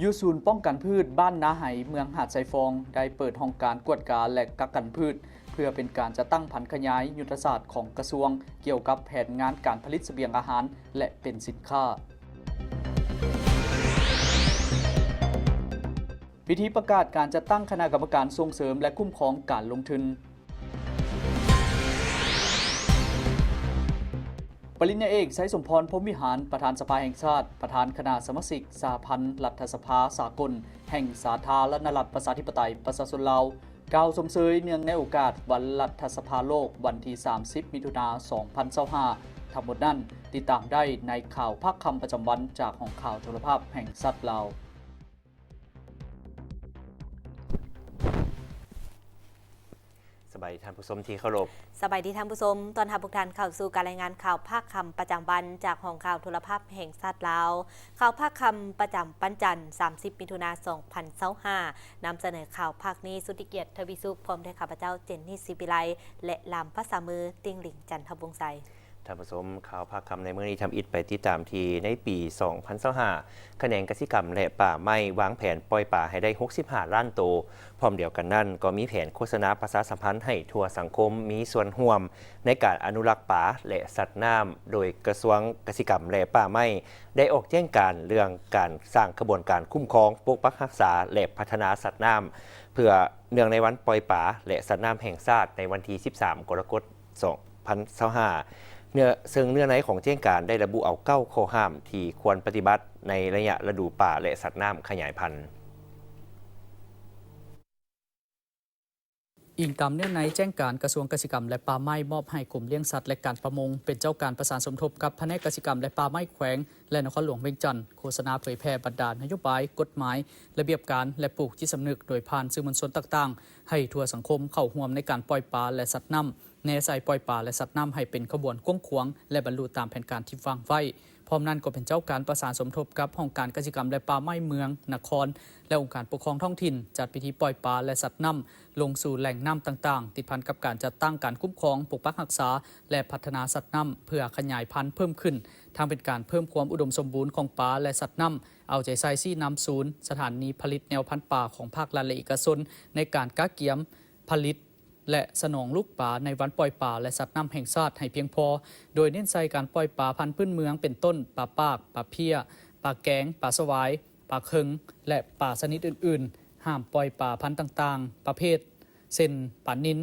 ยูศูนย์ป้องกันพืชบ้านนาไหเมืองหาดไซฟองได้เปิดห้องการกวดการและกักกันพืชเพื่อเป็นการจะตั้งผันขยายยุทธศาสตร์ของกระทรวงเกี่ยวกับแผนงานการผลิตเสบียงอาหารและเป็นสินค้าพิธีประกาศการจัดตั้งคณะกรรมการส่งเสริมและคุ้มครองการลงทุนปริญญาเอกไซสมพรพรหมวิหารประธานสภาแห่งชาติประธานคณะสมาชิกสหพันธ์รัฐสภาสากลแห่งสาธารณรัฐประชาธิปไตยประชาชนลาวกล่าวชมเชยเนื่องในโอกาสวันรัฐสภาโลกวันที่ 30 มิถุนายน 2025 ทั้งหมดนั้นติดตามได้ในข่าวภาคคำประจำวันจากห้องข่าวโทรภาพแห่งชาติลาวสบายท่านผู้ชมที่เคารพสบายดีท่านผู้ชมตอนทับทุกท่านเข้าสู่การรายงานข่าวภาคคำประจำวันจากห้องข่าวโทรภาพแห่งชาติลาวข่าวภาคคำประจำปันจันทร์30 มิถุนายน 2025นำเสนอข่าวภาคนี้สุติเกียรติทวีสุขพร้อมด้วยข้าพเจ้าเจนนี่ศิปิไลและลำภาษามือติงหลิงจันทวงศ์ไซท่านผู้ชมข่าวภาคคำในเมื่อนี้ทำอิฐไปติดตามทีในปี 2025คะแนนกสิกรรมและป่าไม้วางแผนปล่อยป่าให้ได้ 65 ล้านโตพร้อมเดียวกันนั้นก็มีแผนโฆษณาประชาสัมพันธ์ให้ทั่วสังคมมีส่วนร่วมในการอนุรักษ์ป่าและสัตว์น้ำโดยกระทรวงกสิกรรมและป่าไม้ได้ออกแจ้งการเรื่องการสร้างกระบวนการคุ้มครองปกปักรักษาและพัฒนาสัตว์น้ำเพื่อเนื่องในวันปล่อยป่าและสัตว์น้ำแห่งชาติในวันที่ 13 กรกฎาคม 2025ซึ่งเนื้อในของแจ้งการได้ระบุเอา9ข้อห้ามที่ควรปฏิบัติในระยะฤดูป่าและสัตว์น้ำขยายพันธุ์อิงตามเนื้อในแจ้งการกระทรวงเกษตรกรรมและป่าไม้มอบให้กลุ่มเลี้ยงสัตว์และการประมงเป็นเจ้าการประสานสมทบกับแผนกเกษตรกรรมและป่าไม้แขวงและนครหลวงเวียงจันทร์โฆษณาเผยแพร่บรรดานโยบายกฎหมายระเบียบการและปลูกจิตสำนึกโดยผ่านสื่อมวลชนต่างๆให้ทั่วสังคมเข้าร่วมในการปล่อยปลาและสัตว์น้ำแนใส่ปล่อยปลาและสัตว์น้ำให้เป็นขบวนกว้างขวางและบรรลุตามแผนการที่วางไว้พร้อมนั้นก็เป็นเจ้าการประสานสมทบกับห้องการเกษตรกรรมและป่าไม้เมืองนครและองค์การปกครองท้องถิ่นจัดพิธีปล่อยปลาและสัตว์น้ำลงสู่แหล่งน้ำต่างๆติดพันกับการจัดตั้งการคุ้มครองปกปักรักษาและพัฒนาสัตว์น้ำเพื่อขยายพันธุ์เพิ่มขึ้นทางเป็นการเพิ่มความอุดมสมบูรณ์ของปลาและสัตว์น้ำเอาใจใส่ซี่น้ำศูนย์สถานีผลิตแนวพันธุ์ป่าของภาครัฐและเอกชนในการกักเก็บผลิตและสนองลูกป่าในวันปล่อยป่าและสัตว์น้ำแห่งชาติให้เพียงพอโดยเน้นใส่การปล่อยป่าพันธุ์พื้นเมืองเป็นต้นป่าปากป่าเพี้ยป่าแกงป่าสวายป่าเคิงและป่าชนิดอื่นๆห้ามปล่อยป่าพันธุ์ต่างๆประเภทเช่นป่านิล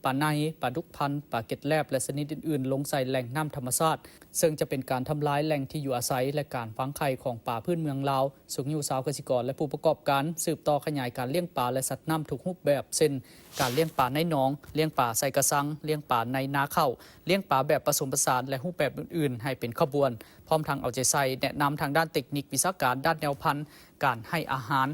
ป่าในป่าดุกพันธุ์ป่าเกล็ดแลบและชนิดอื่นๆลงใส่แหล่งน้ำธรรมชาติซึ่งจะเป็นการทำลายแหล่งที่อยู่อาศัยและการฝังไข่ของป่าพื้นเมืองลาวสุขอยู่สาวเกษตรกรและผู้ประกอบการสืบต่อขยายการเลี้ยงป่าและสัตว์น้ำทุกรูปแบบเช่นการเลี้ยงป่าในหนองเลี้ยงป่าใส่กระสังเลี้ยงป่าในนาข้าวเลี้ยงป่าแบบผสมผสานและรูปแบบอื่นๆให้เป็นขบวนพร้อมทางเอาใจใส่แนะนำทางด้านเทคนิควิชาการด้านแนวพันธุ์การให้อาหาร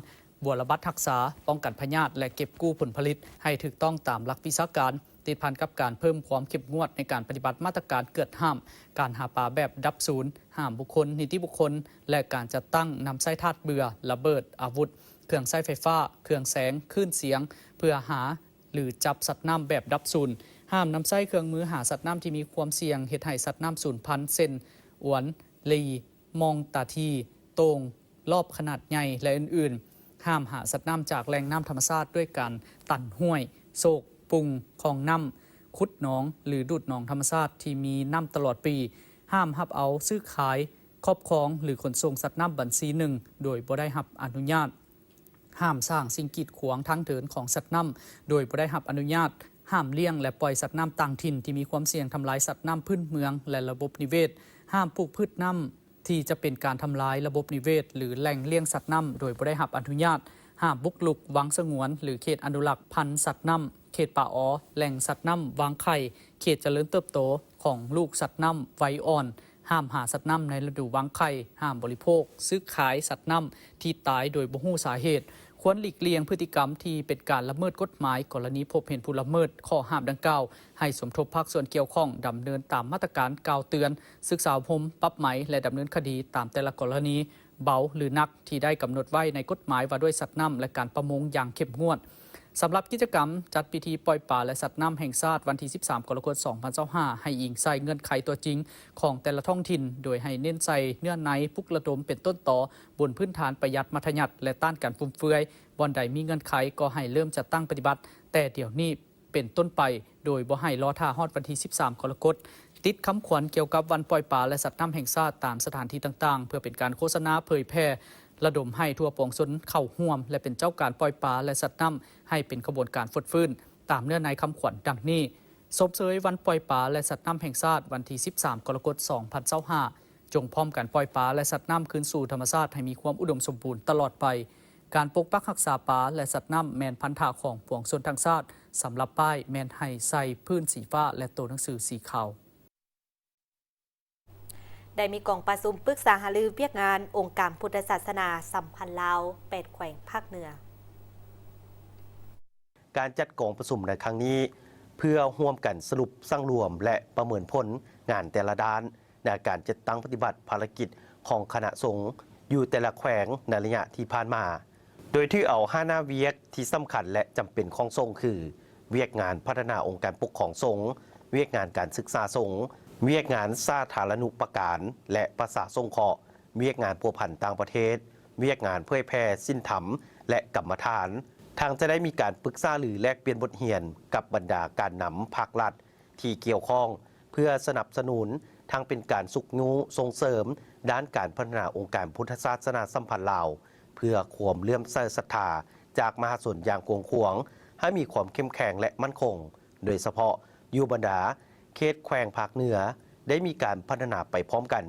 บัวระบาดรักษาป้องกันพยาธิและเก็บกู้ผลผลิตให้ถูกต้องตามหลักวิชาการติดพันกับการเพิ่มความเข้มงวดในการปฏิบัติมาตรการเกิดห้ามการหาปลาแบบดับศูนย์ห้ามบุคคลนิติบุคคลและการจัดตั้งนำไส้ธาตุเบื่อระเบิดอาวุธเครื่องใช้ไฟฟ้าเครื่องแสงคลื่นเสียงเพื่อหาหรือจับสัตว์น้ำแบบดับศูนย์ห้ามนำไส้เครื่องมือหาสัตว์น้ำที่มีความเสี่ยงเหตุให้สัตว์น้ำสูญพันธุ์เช่นอวนลีมองตาทีโตงรอบขนาดใหญ่และอื่นๆห้ามหาสัตว์น้ำจากแหล่งน้ำธรรมชาติด้วยการตันห้วยโศกปุงคลองน้ำขุดหนองหรือดูดหนองธรรมชาติที่มีน้ำตลอดปีห้ามรับเอาซื้อขายครอบครองหรือขนส่งสัตว์น้ำบัญชีหนึ่งโดยบ่ได้รับอนุญาตห้ามสร้างสิ่งกีดขวางทางเดินของสัตว์น้ำโดยบ่ได้รับอนุญาตห้ามเลี้ยงและปล่อยสัตว์น้ำต่างถิ่นที่มีความเสี่ยงทำลายสัตว์น้ำพื้นเมืองและระบบนิเวศห้ามปลูกพืชน้ำที่จะเป็นการทำลายระบบนิเวศหรือแหล่งเลี้ยงสัตว์น้ำโดยบ่ได้รับอนุญาตห้ามบุกรุกวังสงวนหรือเขตอนุรักษ์พันธุ์สัตว์น้ำเขตป่าอ้อแหล่งสัตว์น้ำวางไข่เขตเจริญเติบโตของลูกสัตว์น้ำไว้อ่อนห้ามหาสัตว์น้ำในฤดูวางไข่ห้ามบริโภคซื้อขายสัตว์น้ำที่ตายโดยบ่ฮู้สาเหตุควรหลีกเลี่ยงพฤติกรรมที่เป็นการละเมิดกฎหมายกรณีพบเห็นผู้ละเมิดข้อห้ามดังกล่าวให้สมทบภาคส่วนเกี่ยวข้องดำเนินตามมาตรการกล่าวเตือนศึกษาพมปรับไหมและดำเนินคดีตามแต่ละกรณีเบาหรือนักที่ได้กำหนดไว้ในกฎหมายว่าด้วยสัตว์น้ำและการประมงอย่างเข้มงวด สำหรับกิจกรรมจัดพิธีปล่อยปลาและสัตว์น้ำแห่งชาติวันที่ 13 กรกฎาคม 2025 ให้อิงใส่เงื่อนไขตัวจริงของแต่ละท้องถิ่น โดยให้เน้นใส่เนื้อในปลุกระดมเป็นต้นต่อบนพื้นฐานประหยัดมัธยัติและต้านการฟุ่มเฟือยบ่อนใดมีเงื่อนไขก็ให้เริ่มจัดตั้งปฏิบัติ แต่เดี๋ยวนี้เป็นต้นไป โดยบ่ให้รอท่าฮอดวันที่ 13 กรกฎาคม ติดคำขวัญเกี่ยวกับวันปล่อยปลาและสัตว์น้ำแห่งชาติตามสถานที่ต่างๆ เพื่อเป็นการโฆษณาเผยแพร่ระดมให้ทั่วปวงชนเข้าร่วม และเป็นเจ้าการปล่อยปลาและสัตว์น้ำให้เป็นขบวนการฟดฟื้นตามเนื้อในคำขวัญดังนี้สมเสยวันปล่อยปลาและสัตว์น้ำแห่งชาติวันที่ 13 กรกฎาคม 2025 จงพร้อมกันปล่อยปลาและสัตว์น้ำคืนสู่ธรรมชาติให้มีความอุดมสมบูรณ์ตลอดไปการปกปักรักษาปลาและสัตว์น้ำแมนพันธะของปวงชนทั้งชาติสำหรับป้ายแมนให้ใส่พื้นสีฟ้าและตัวหนังสือสีขาวได้มีกองประชุมปรึกษาหารือเวียกงานองค์การพุทธศาสนาสัมพันธ์ลาว8แขวงภาคเหนือการจัดกองประชุมในครั้งนี้เพื่อร่วมกันสรุปสร้างรวมและประเมินผลงานแต่ละด้านในการจัดตั้งปฏิบัติภารกิจของคณะสงฆ์อยู่แต่ละแขวงในระยะที่ผ่านมา โดยที่เอา5หน้าเวียกที่สำคัญและจำเป็นของสงฆ์คือเวียกงานพัฒนาองค์การปกครองสงฆ์เวียกงานการศึกษาสงฆ์เวียกงานสาธารณูปการและภาษาสงเคราะห์เวียกงานพัวพันต่างประเทศเวียกงานเผยแพร่ศีลธรรมและกรรมฐานทางจะได้มีการปรึกษาหรือแลกเปลี่ยนบทเรียนกับบรรดาการนำภาครัฐที่เกี่ยวข้องเพื่อสนับสนุนทั้งเป็นการสุขนูส่งเสริมด้านการพัฒนาองค์การพุทธศาสนาสัมพันธ์ลาวเพื่อความเลื่อมใสศรัทธาจากมหาชนอย่างกว้างขวางให้มีความเข้มแข็งและมั่นคงโดยเฉพาะอยู่บรรดาเขตแขวงภาคเหนือได้มีการพัฒนาไปพร้อมกัน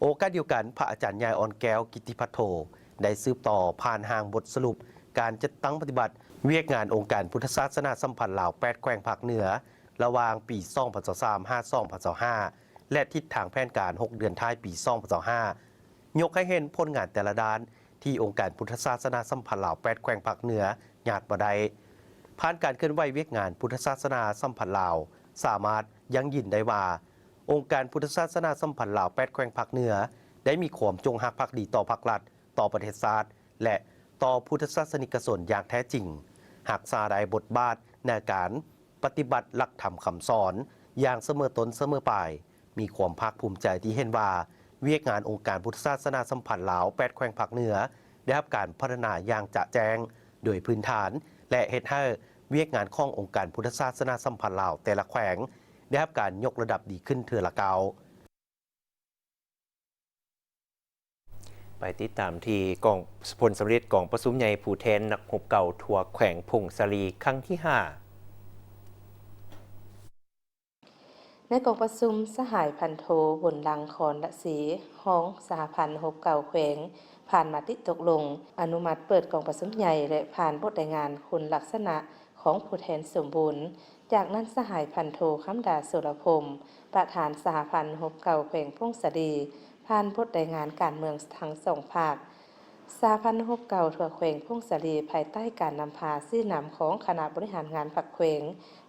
โอกาสเดียวกันพระอาจารย์ยายอ่อนแก้วกิติพัทโธได้สืบต่อผ่านทางบทสรุปการจัดตั้งปฏิบัติเวียกงานองค์การพุทธศาสนาสัมพันธ์ลาว8แขวงภาคเหนือระหว่างปี2023-2025และทิศทางแผนการ6เดือนท้ายปี2025ยกให้เห็นผลงานแต่ละด้านที่องค์การพุทธศาสนาสัมพันธ์ลาว8แขวงภาคเหนือญาติบ่ได้ผ่านการเคลื่อนไหวเวียกงานพุทธศาสนาสัมพันธ์ลาวสามารถยั่งยืนได้ว่าองค์การพุทธศาสนาสัมพันธ์ลาว8แขวงภาคเหนือได้มีความจงรักภักดีต่อภาครัฐต่อประเทศชาติและต่อพุทธศาสนิกชนอย่างแท้จริงหากสาได้บทบาทในการปฏิบัติหลักธรรมคำสอนอย่างเสมอต้นเสมอปลายมีความภาคภูมิใจที่เห็นว่าเวียกงานองค์การพุทธศาสนาสัมพันธ์ลาว8แขวงภาคเหนือได้รับการพัฒนาอย่างจะแจ้งโดยพื้นฐานและเฮ็ดให้เวียกงานขององค์การพุทธศาสนาสัมพันธ์ลาวแต่ละแขวงได้รับการยกระดับดีขึ้นเทื่อละเกาไปติดตามที่กองพลสำเร็จกองประสุมใหญ่ผู้แทนนักหบเก่าทัวแขวงพงศรีครั้งที่ 5ในกองประชุมสหายพันโทบนลังคอนละสีห้องสหพันธ์หบเก่าแขวงผ่านมติตกลงอนุมัติเปิดกองประชุมใหญ่และผ่านบทรายงานคุณลักษณะของผู้แทนสมบูรณ์จากนั้นสหายพันโทคำดาสุรพรมประธานสหพันธ์หบเก่าแขวงพงศรีผ่านบทรายงานการเมืองทั้งสองภาคสหพันธ์หบเก่าทั่วแขวงพงศรีภายใต้การนำพาซี่นำของคณะบริหารงานภาคแขวง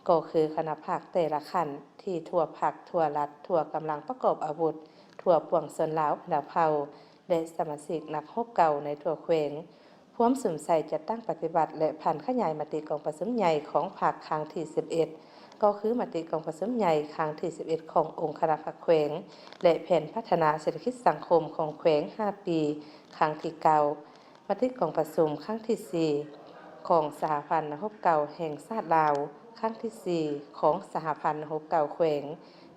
ก็คือคณะภาคแต่ละขันที่ทั่วภาคทั่วรัฐทั่วกำลังประกอบอาวุธทั่วปวงชนลาวดาวเผ่าและสมาชิกนักหบเก่าในทั่วแขวงพร้อมสมใส่จัดตั้งปฏิบัติและผ่านขยายมติกองประชุมใหญ่ของภาคครั้งที่11ก็คือมติกองประชุมใหญ่ครั้งที่11ขององค์คณะภาคแขวงและแผนพัฒนาเศรษฐกิจสังคมของแขวง5ปีครั้งที่9มติกองประชุมครั้งที่4ของสหพันธ์หบเก่าแห่งชาติลาวครั้งที่4ของสหพันธ์หบเก่าแขวง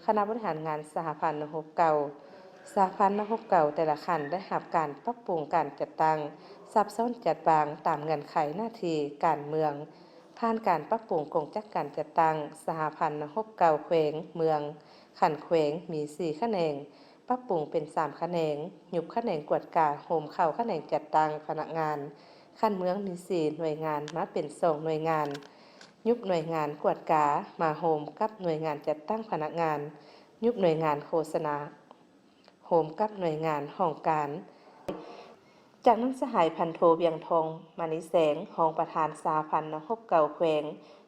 คณะบริหารงานสหพันธ์หบเก่าสหพันธ์หบเก่าแต่ละขันได้รับการปรับปรุงการจัดตั้งซับซ้อนจัดวางตามเงื่อนไขหน้าที่การเมืองผ่านการปรับปรุงกงจักการจัดตั้งสหพันธ์หบเก่าแขวงเมืองขันแขวงมี4แขนงปรับปรุงเป็น3แขนงยุบแขนงกวดกาโฮมเข้าแขนงจัดตั้งพนักงานขันเมืองมี4หน่วยงานมาเป็น2หน่วยงานยุบหน่วยงานกวดกามาโฮมกับหน่วยงานจัดตั้งพนักงานยุบหน่วยงานโฆษณาโฮมกับหน่วยงานห้องการจากนั้นสหายพันโทเวียงทองมานิแสงรองประธานสหพันธ์หบเก่าแขวง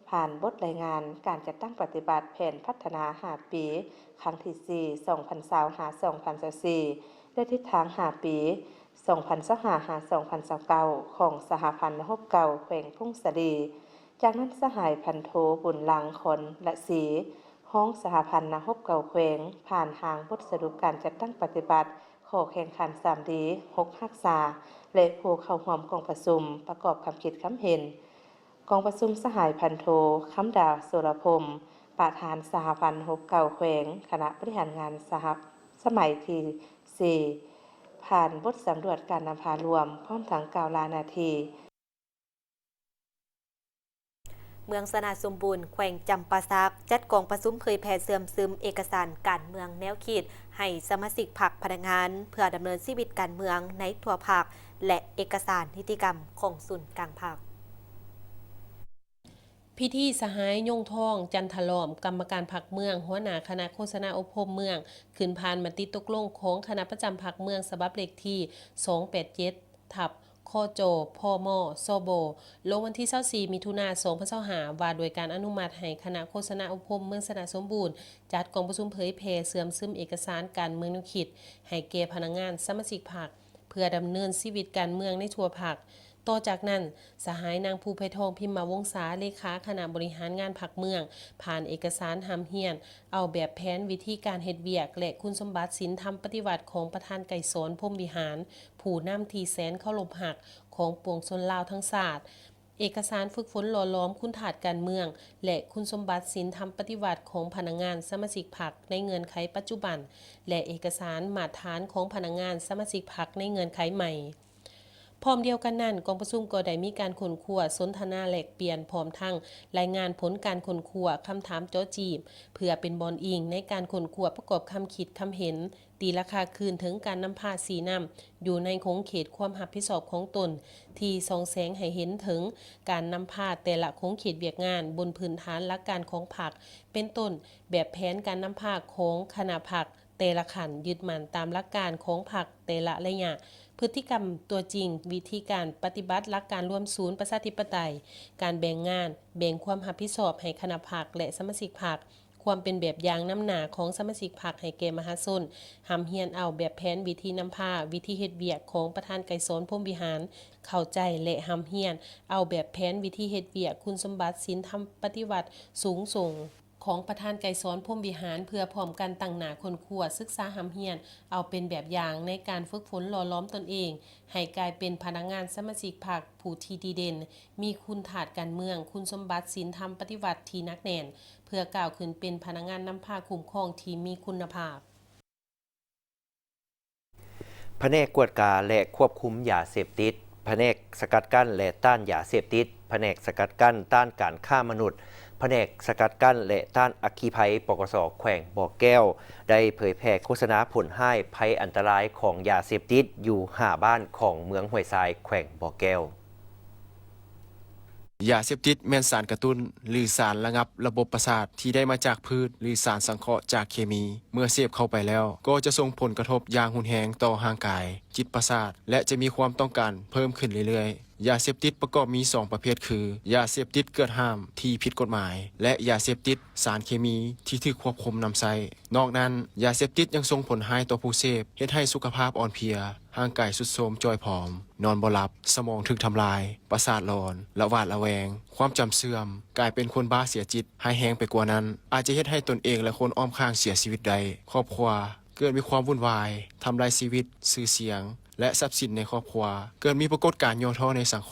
ผ่านบทรายงานการจัดตั้งปฏิบัติแผนพัฒนา5ปีครั้งที่4 2020-2024และทิศทาง5ปี2025-2029ของสหพันธ์หบเก่าแขวงพงศรี จากนั้นสหายพันโทบุญลังคนละสีห้องสหพันธ์นาฮบเก่าแขวงผ่านทางบทสรุปการจัดตั้งปฏิบัติขอแข่งขัน3ดี6รักษาและผู้เข้าร่วมกองประชุมประกอบคำคิดคำเห็นกองประชุมสหายพันโทคำดาโสรพรมประธานสหพันธ์ฮบเก่าแขวงคณะบริหารงานสมัยที่4ผ่านบทสำรวจการนำพารวมพร้อมทั้งกล่าวลานาทีเมืองสนาสมบูรณ์แขวงจำปาสักจัดกองประชุมเผยแพร่เสื่อมซึมเอกสารการเมืองแนวคิดให้สมาชิกพรรคพนักงานเพื่อดำเนินชีวิตการเมืองในทั่วภาคและเอกสารนิติกรรมของศูนย์กลางภาคพิธีสหายยงทองจันทลอมกรรมการพรรคเมืองหัวหน้าคณะโฆษณาอบรมเมืองขึ้นผ่านมติตกลงของคณะประจำพรรคเมืองฉบับเลขที่287ทับคจพมซบลงวันที่24มิถุนายน2025ว่าโดยการอนุมัติให้คณะโฆษณาอบรมเมืองสนาสมบูรณ์จัดกองประชุมเผยแพร่เสื่อมซึมเอกสารการเมืองแนวคิดให้แก่พนักงานสมาชิกพรรคเพื่อดำเนินชีวิตการเมืองในทั่วภาคต่อจากนั้นสหายนางภูไพทองพิมมาวงศาเลขาคณะบริหารงานพรรคเมืองผ่านเอกสารหำเฮียนเอาแบบแผนวิธีการเฮ็ดเวียกและคุณสมบัติศีลธรรมปฏิบัติของประธานไก่สอนพรหมวิหารผู้นำทีแสนเข้าลบหักของปวงชนลาวทั้งศาสตร์เอกสารฝึกฝนหล่อล้อมคุณถาดการเมืองและคุณสมบัติศีลธรรมปฏิบัติของพนักงานสมาชิกพรรคในเงื่อนไขปัจจุบันและเอกสารมาตรฐานของพนักงานสมาชิกพรรคในเงื่อนไขใหม่พร้อมเดียวกันนั้นกองประชุมก็ได้มีการค้นคว้าสนทนาแลกเปลี่ยนพร้อมทั้งรายงานผลการค้นคว้าคำถามเจาะจีบเพื่อเป็นบอนอิงในการค้นคว้าประกอบคำคิดคำเห็นตีราคาคืนถึงการนำพาสีน้ำอยู่ในคงเขตความรับผิดชอบของตนที่ส่องแสงให้เห็นถึงการนำพาแต่ละคงเขตเวียกงานบนพื้นฐานหลักการของพรรคเป็นต้นแบบแผนการนำพาของคณะพรรคแต่ละขันยึดมั่นตามหลักการของพรรคแต่ละระยะพฤติกรรมตัวจริงวิธีการปฏิบัติหลักการร่วมศูนย์ประชาธิปไตยการแบ่งงานแบ่งความรับผิดชอบให้คณะพรรคและสมาชิกพรรคความเป็นแบบอย่างน้ำหนาของสมาชิกพรรคให้แก่มหาชนหำเฮียนเอาแบบแผนวิธีนำพาวิธีเฮ็ดเวียกของประธานไก่สอนพรหมวิหารเข้าใจและหำเฮียนเอาแบบแผนวิธีเฮ็ดเวียกคุณสมบัติศีลธรรมปฏิบัติสูงส่งของประธานไก่สอนพรหมวิหารเพื่อพร้อมกันตั้งหน้าคนครัวศึกษาหำเฮียนเอาเป็นแบบอย่างในการฝึกฝนหล่อล้อมตนเองให้กลายเป็นพนักงานสมาชิกพรรคผู้ที่ดีเด่นมีคุณถาดการเมืองคุณสมบัติศีลธรรมปฏิบัติที่นักแน่นเพื่อกล่าวขึ้นเป็นพนักงานนำพาคุ้มครองที่มีคุณภาพแผนกกวดกาและควบคุมยาเสพติดแผนกสกัดกั้นและต้านยาเสพติดแผนกสกัดกั้นต้านการฆ่ามนุษย์แผนกสกัดกั้นและต้านอัคคีภัยปกส.แขวงบ่อแก้วได้เผยแพร่โฆษณาผลให้ภัยอันตรายของยาเสพติดอยู่5บ้านของเมืองห้วยทรายแขวงบ่อแก้วยาเสพติดแม่นสารกระตุ้นหรือสารระงับระบบประสาทที่ได้มาจากพืชหรือสารสังเคราะห์จากเคมีเมื่อเสพเข้าไปแล้วก็จะส่งผลกระทบอย่างรุนแรงต่อร่างกายจิตประสาทและจะมีความต้องการเพิ่มขึ้นเรื่อยๆยาเสพติดประกอบมี2ประเภทคือยาเสพติดเกิดห้ามที่ผิดกฎหมายและยาเสพติดสารเคมีที่ถูกควบคุมนำใช้นอกนั้นยาเสพติดยังส่งผลร้ายต่อผู้เสพเฮ็ดให้สุขภาพอ่อนเพลียร่างกายทรุดโทรมจ้อยผอมนอนบ่หลับสมองถูกทำลายประสาทหลอนละหวาดระแวงความจำเสื่อมกลายเป็นคนบ้าเสียจิตให้แห้งไปกว่านั้นอาจจะเฮ็ดให้ตนเองและคนอ้อมข้างเสียชีวิตได้ครอบครัวเกิดมีความวุ่นวายทำลายชีวิตชื่อเสียงและทรัพย์สินในครอบครัวเกิดมีปรากฏการณ์ย่อท้อในสัง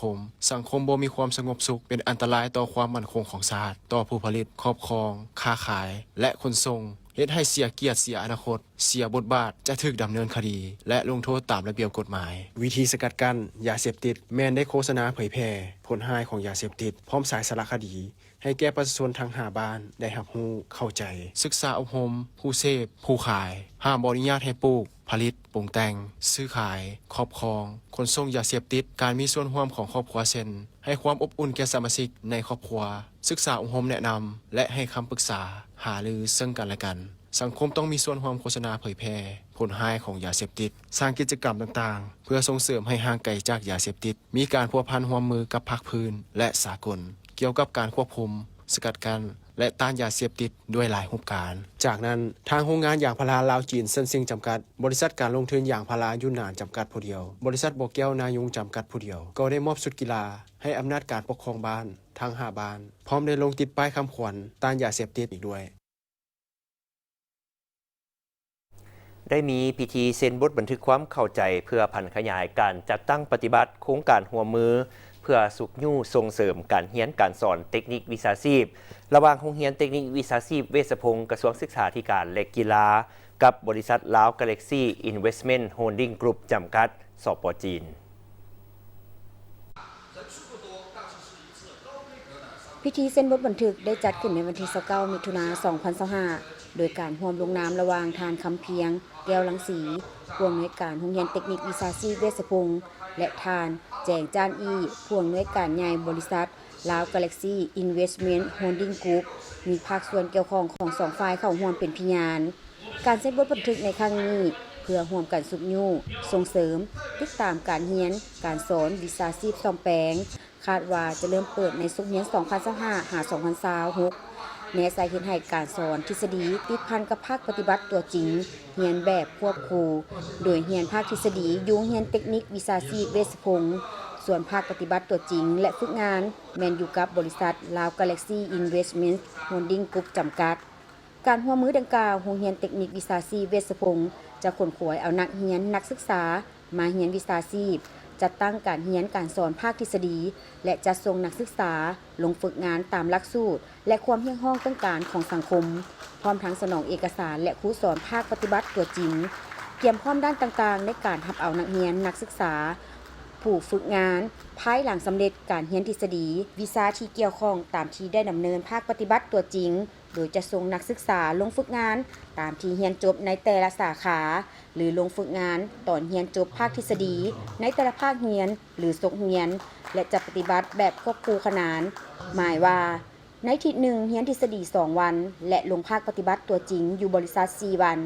คมบ่มีความสงบสุขเป็นอันตรายต่อความมั่นคงของชาติต่อผู้ผลิตครอบครองค้าขายและขนส่งเฮ็ดให้เสียเกียรติเสียอนาคตเสียบทบาทจะถูกดำเนินคดีและลงโทษตามระเบียบกฎหมายวิธีสกัดกั้นยาเสพติดแม้นได้โฆษณาเผยแพร่ผลร้ายของยาเสพติดพร้อมสายสารคดีให้แก่ประชาชนทั้ง5บ้านได้รับรู้เข้าใจศึกษาอบรมผู้เสพผู้ขายห้ามอนุญาตให้ปลูกผลิตปรุงแต่งซื้อขายครอบครองขนส่งยาเสพติดการมีส่วนร่วมของครอบครัวเช่นให้ความอบอุ่นแก่สมาชิกในครอบครัวศึกษาอบรมแนะนำและให้คำปรึกษาหารือซึ่งกันและกันสังคมต้องมีส่วนร่วมโฆษณาเผยแพร่ผลร้ายของยาเสพติดสร้างกิจกรรมต่างๆเพื่อส่งเสริมให้ห่างไกลจากยาเสพติดมีการพัวพันร่วมมือกับภาคพื้นและสากลเกี่ยวกับการควบคุม สกัดกั้นและต้านยาเสพติดด้วยหลายรูปการ จากนั้นทางโรงงานยางพาราลาวจีนเซินซิงจำกัดบริษัทการลงทุนยางพารายุนนานจำกัดผู้เดียวบริษัทบ่อแก้วนายุงจำกัดผู้เดียวก็ได้มอบชุดกีฬาให้อำนาจการปกครองบ้านทั้ง5บ้านพร้อมได้ลงติดป้ายคำขวัญต้านยาเสพติดอีกด้วยได้มีพิธีเซ็นบทบันทึกความเข้าใจเพื่อพันขยายการจัดตั้งปฏิบัติโครงการหัวมือเพื่อสุขยู่ส่งเสริมการเรียนการสอนเทคนิควิชาชีพระหว่างโรงเรียนเทคนิควิชาชีพเวชพงศ์กระทรวงศึกษาธิการและกีฬากับบริษัทลาวกาแล็กซี่อินเวสท์เมนต์โฮลดิ้งกรุ๊ปจำกัดสป.จีนพิธีเซ็นบทบันทึกได้จัดขึ้นในวันที่29มิถุนายน 2025โดยการร่วมลงนามระหว่างทานคำเพียงแก้วลังสีผู้อำนวยการโรงเรียนเทคนิควิชาชีพเวชพงศ์และทานแจงจ้านอี้ผู้อำนวยการใหญ่บริษัทลาวกาแล็กซี่อินเวสท์เมนต์โฮลดิ้งกรุ๊ปมีภาคส่วนเกี่ยวข้องของ2ฝ่ายเข้าร่วมเป็นพยานการเซ็นบทบันทึกในครั้งนี้เพื่อร่วมกันสุขยู่ส่งเสริมติดตามการเรียนการสอนวิชาชีพซ่อมแปลงคาดว่าจะเริ่มเปิดในสุขเรียน 2025-2026 แนวสาเหตุให้การสอนทฤษฎีติดพันกับภาคปฏิบัติตัวจริงเรียนแบบควบคู่โดยเรียนภาคทฤษฎีอยู่เรียนเทคนิควิชาชีพเวชพงศ์ส่วนภาคปฏิบัติตัวจริงและฝึกงานแม่นอยู่กับบริษัทลาวกาแล็กซี่อินเวสท์เมนต์โฮลดิ้งกรุ๊ปจำกัดการร่วมมือดังกล่าวโรงเรียนเทคนิควิชาชีพเวชพงศ์จะขนขวายเอานักเรียนนักศึกษามาเรียนวิชาชีพจัดตั้งการเรียนการสอนภาคทฤษฎีและจัดส่งนักศึกษาลงฝึกงานตามหลักสูตรและความเพียงห้องต้องการของสังคมพร้อมทั้งสนองเอกสารและครูสอนภาคปฏิบัติตัวจริงเตรียมพร้อมด้านต่างๆในการรับเอานักเรียนนักศึกษาผู้ฝึกงานภายหลังสำเร็จการเรียนทฤษฎีวิชาที่เกี่ยวข้องตามที่ได้ดำเนินภาคปฏิบัติตัวจริงโดยจะส่งนักศึกษาลงฝึกงานตามที่เรียนจบในแต่ละสาขาหรือลงฝึกงานตอนเรียนจบภาคทฤษฎีในแต่ละภาคเรียนหรือศกเรียนและจะปฏิบัติแบบควบคู่ขนานหมายว่าในอาทิตย์หนึ่งเรียนทฤษฎี2วันและลงภาคปฏิบัติตัวจริงอยู่บริษัท4วัน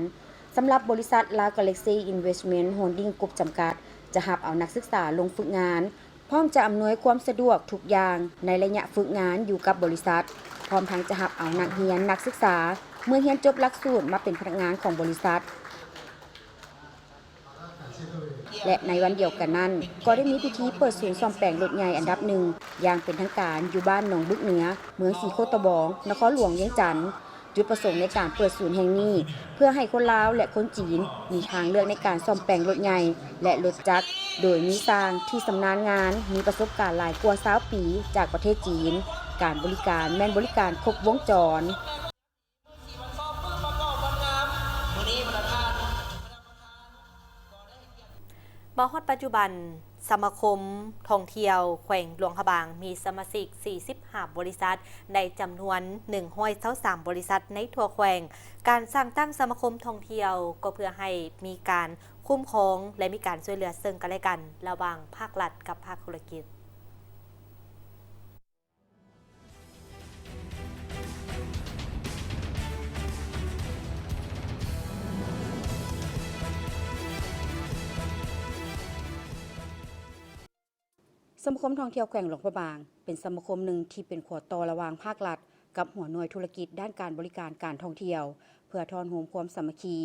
สำหรับบริษัท Lao Galaxy Investment Holding Group จำกัดจะรับเอานักศึกษาลงฝึกงานพร้อมจะอำนวยความสะดวกทุกอย่างในระยะฝึกงานอยู่กับบริษัทพร้อมทั้งจะรับเอานักเรียนนักศึกษาเมื่อเรียนจบหลักสูตรมาเป็นพนักงานของบริษัทและในวันเดียวกันนั้นก็ได้มีพิธีเปิดศูนย์ซ่อมแปลงรถใหญ่อันดับหนึ่งอย่างเป็นทางการอยู่บ้านหนองบึกเหนือเมืองสีโคตบองนครหลวงเวียงจันทน์จุดประสงค์ในการเปิดศูนย์แห่งนี้เพื่อให้คนลาวและคนจีนมีทางเลือกในการซ่อมแปลงรถใหญ่และรถจักรโดยมีสร้างที่ชำนาญงานมีประสบการณ์หลายกว่า20ปีจากประเทศจีนการบริการแม่นบริการครบวงจรมาฮอดปัจจุบันสมาคมท่องเที่ยวแขวงหลวงพระบางมีสมาชิก45บริษัทในจำนวน123บริษัทในทั่วแขวงการสร้างตั้งสมาคมท่องเที่ยวก็เพื่อให้มีการคุ้มครองและมีการช่วยเหลือซึ่งกันและกันระหว่างภาครัฐกับภาคธุรกิจสมาคมท่องเที่ยวแขวงหลวงพระบางเป็นสมาคมหนึ่งที่เป็นขวดต่อระหว่างภาครัฐกับหัวหน่วยธุรกิจด้านการบริการการท่องเที่ยวเพื่อทอนโฮมความสามัคคี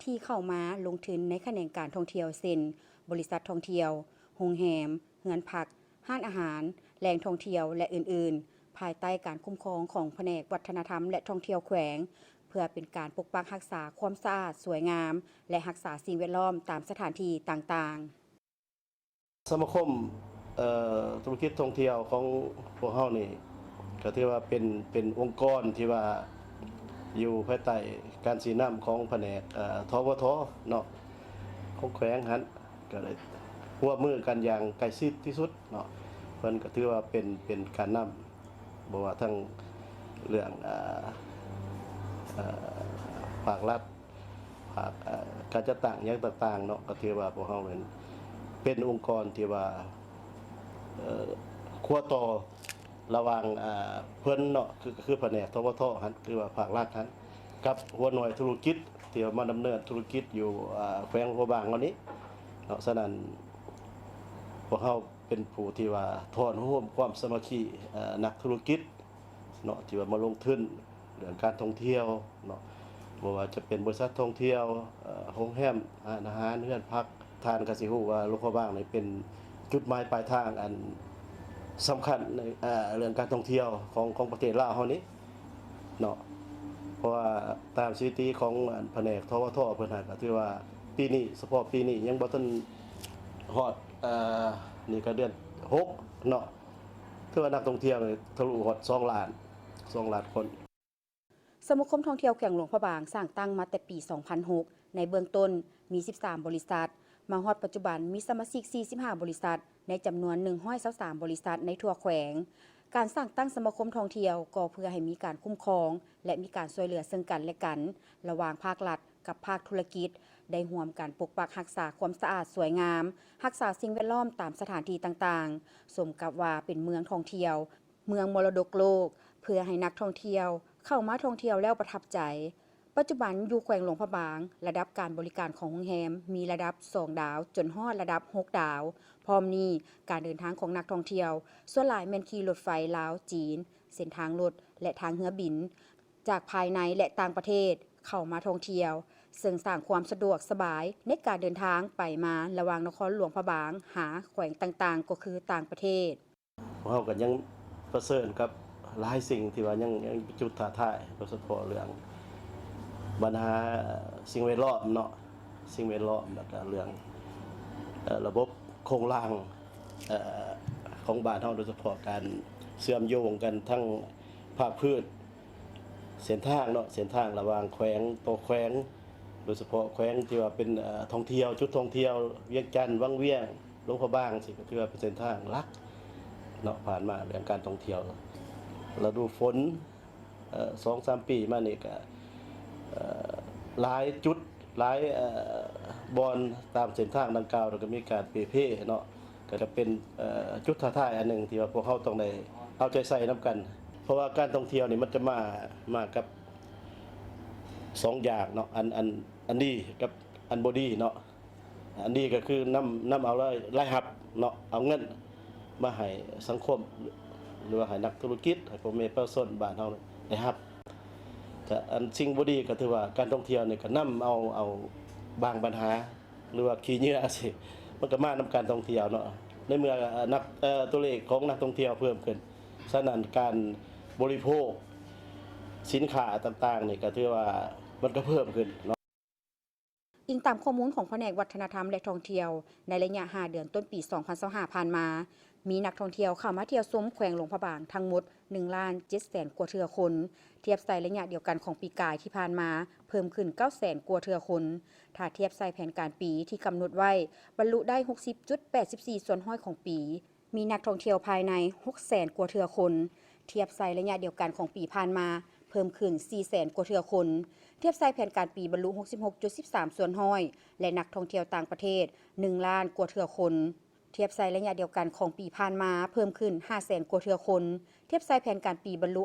ที่เข้ามาลงทุนในแขนงการท่องเที่ยวเช่นบริษัทท่องเที่ยวโรงแรมเรือนพักห้านอาหารแหล่งท่องเที่ยวและอื่นๆภายใต้การคุ้มครองของแผนกวัฒนธรรมและท่องเที่ยวแขวงเพื่อเป็นการปกปักรักษาความสะอาดสวยงามและรักษาสิ่งแวดล้อมตามสถานที่ต่างๆสมาคมธุรกิจท่องเที่ยวของพวกเฮานี่ก็ถือว่าเป็นองค์กรที่ว่าอยู่ภายใต้การสีน้ำของแผนกทวทเนาะของแขวงหันก็เลยร่วมมือกันอย่างใกล้ชิดที่สุดเนาะเพิ่นก็ถือว่าเป็นการนำบ่ว่าทั้งเรื่องภาครัฐภาคการจัดตั้งอย่างต่างๆเนาะก็ถือว่าพวกเฮาเป็นองค์กรที่ว่าขั้วต่อระหว่างเพิ่นเนาะคือแผนกทวทหันคือว่าภาครัฐหันกับหัวหน่วยธุรกิจที่มาดำเนินธุรกิจอยู่แขวงหัวบางอันนี้เนาะฉะนั้นพวกเฮาเป็นผู้ที่ว่าถอนร่วมความสามัคคีนักธุรกิจ เนาะที่ว่ามาลงทุนเรื่องการท่องเที่ยวเนาะบ่ว่าจะเป็นบริษัทท่องเที่ยวโรงแรมอาหารเรือนพักทานก็สิฮู้ว่าหลวงพระบางนี่เป็นจุดหมายปลายทางอันสำคัญในเรื่องการท่องเที่ยวของประเทศลาวเฮานี้เนาะเพราะว่าตามสถิติของแผนกทวทเพิ่นก็ถือว่าปีนี้เฉพาะปีนี้ยังบ่ทันฮอดนี่ก็เดือน6เนาะถือว่านักท่องเที่ยวนี่ทะลุฮอด2 ล้านคน สมาคมท่องเที่ยวแขวงหลวงพระบางสร้างตั้งมาแต่ปี 2006 ในเบื้องต้นมี 13 บริษัท มาฮอดปัจจุบันมีสมาชิก 45 บริษัท ในจำนวน123 บริษัทในทั่วแขวง การสร้างตั้งสมาคมท่องเที่ยวก็เพื่อให้มีการคุ้มครอง และมีการช่วยเหลือซึ่งกันและกัน ระหว่างภาครัฐกับภาคธุรกิจ ได้ร่วมกันปกปักรักษาความสะอาดสวยงาม รักษาสิ่งแวดล้อมตามสถานที่ต่างๆ สมกับว่าเป็นเมืองท่องเที่ยว เมืองมรดกโลก เพื่อให้นักท่องเที่ยวเข้ามาท่องเที่ยวแล้วประทับใจ ปัจจุบันอยู่แขวงหลวงพระบางระดับการบริการของโรงแรมมีระดับ2 ดาวจนฮอดระดับ6 ดาว พร้อมนี้การเดินทางของนักท่องเที่ยวส่วนหลายแม่นขี่รถไฟลาวจีนเส้นทางรถและทางเรือบิน จากภายในและต่างประเทศเข้ามาท่องเที่ยวซึ่งสร้างความสะดวกสบายในการเดินทางไปมาระหว่างนครหลวงพระบางหาแขวงต่างๆก็คือต่างประเทศ เฮาก็ยังประเสริฐกับหลายสิ่งที่ว่ายังจุดท้าทายโดยเฉพาะเรื่องปัญหาสิ่งแวดล้อมเนาะสิ่งแวดล้อมแล้วก็เรื่องระบบโครงร่างของบ้านเฮาโดยเฉพาะการเชื่อมโยงกันทั้งภาคพื้นเส้นทางเนาะเส้นทางระหว่างแขวงต่อแขวงโดยเฉพาะแขวงที่ว่าเป็นท่องเที่ยวจุดท่องเที่ยวเวียงจันทน์วังเวียงหลวงพระบางสิก็ถือว่าเป็นเส้นทางหลักเนาะผ่านมาเรื่องการท่องเที่ยวฤดูฝน2-3 ปีมานี่ก็หลายจุดหลายบอนตามเส้นทางดังกล่าวแล้วก็มีการเพ่เนาะก็จะเป็นจุดท้าทายอันหนึงที่ว่าพวกเขาต้องได้เอาใจใส่นํกัน เพราะว่าการท่องเที่ยวนี่มันจะมากับ2 อย่างเนาะอันดีกับอันบ่ดีเนาะอันดีก็คือนำเอารายรับเนาะเอาเงินมาให้สังคมหรือว่าให้นักธุรกิจให้พ่อแม่ประชาชนบ้านเฮาได้รับแต่อันสิ่งบ่ดีก็ถือว่าการท่องเที่ยวนี่ก็นำเอาบางปัญหาหรือว่าขี้เหงื่อสิมันก็มานำการท่องเที่ยวเนาะในเมื่อนักตัวเลขของนักท่องเที่ยวเพิ่มขึ้นฉะนั้นการบริโภคสินค้าต่างๆนี่ก็ถือว่ามันก็เพิ่มขึ้นเนาะ อิงตามข้อมูลของแผนกวัฒนธรรมและท่องเที่ยวในระยะ 5 เดือนต้นปี 2025 ผ่านมา มีนักท่องเที่ยวเข้ามาเที่ยวชมแขวงหลวงพระบางทั้งหมด 1,700,000 กว่าเทื่อคน เทียบใส่ระยะเดียวกันของปีกายที่ผ่านมาเพิ่มขึ้น 900,000 กว่าเทื่อคน ถ้าเทียบใส่แผนการปีที่กำหนดไว้บรรลุได้ 60.84 ส่วนห้อยของปี มีนักท่องเที่ยวภายใน 600,000 กว่าเทื่อคน เทียบใส่ระยะเดียวกันของปีผ่านมาเพิ่มขึ้น 400,000 กว่าเทื่อคน เทียบใส่แผนการปีบรรลุ 66.13 ส่วนห้อยและนักท่องเที่ยวต่างประเทศ 1 ล้านกว่าเทื่อคน เทียบใส่ระยะเดียวกันของปีผ่านมาเพิ่มขึ้น 500,000 กว่าเทื่อคน เทียบใส่แผนการปีบรรลุ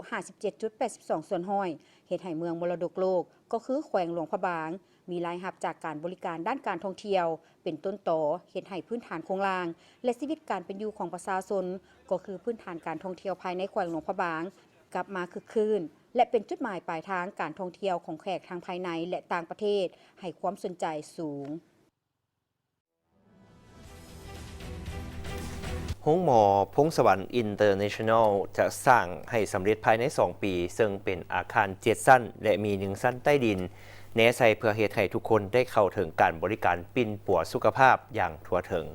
57.82 ส่วนห้อยเฮ็ดให้เมืองมรดกโลกก็คือแขวงหลวงพระบางมีรายรับจากการบริการด้านการท่องเที่ยวเป็นต้นต่อเฮ็ดให้พื้นฐานโครงล่างและชีวิตการเป็นอยู่ของประชาชนก็คือพื้นฐานการท่องเที่ยวภายในแขวงหลวงพระบางกลับมาคึกคืนและเป็นจุดหมายปลายทางการท่องเที่ยวของแขกทางภายในและต่างประเทศให้ความสนใจสูง ห้องหมอพงสวรรค์อินเตอร์เนชั่นแนลจะสร้างให้สำเร็จภายใน 2 ปี ซึ่งเป็นอาคาร7 ชั้นและมี1 ชั้นใต้ดินแนใส่เพื่อเฮ็ดให้ทุกคนได้เข้าถึงการบริการปิ่นปัวสุขภาพอย่างทั่วถึง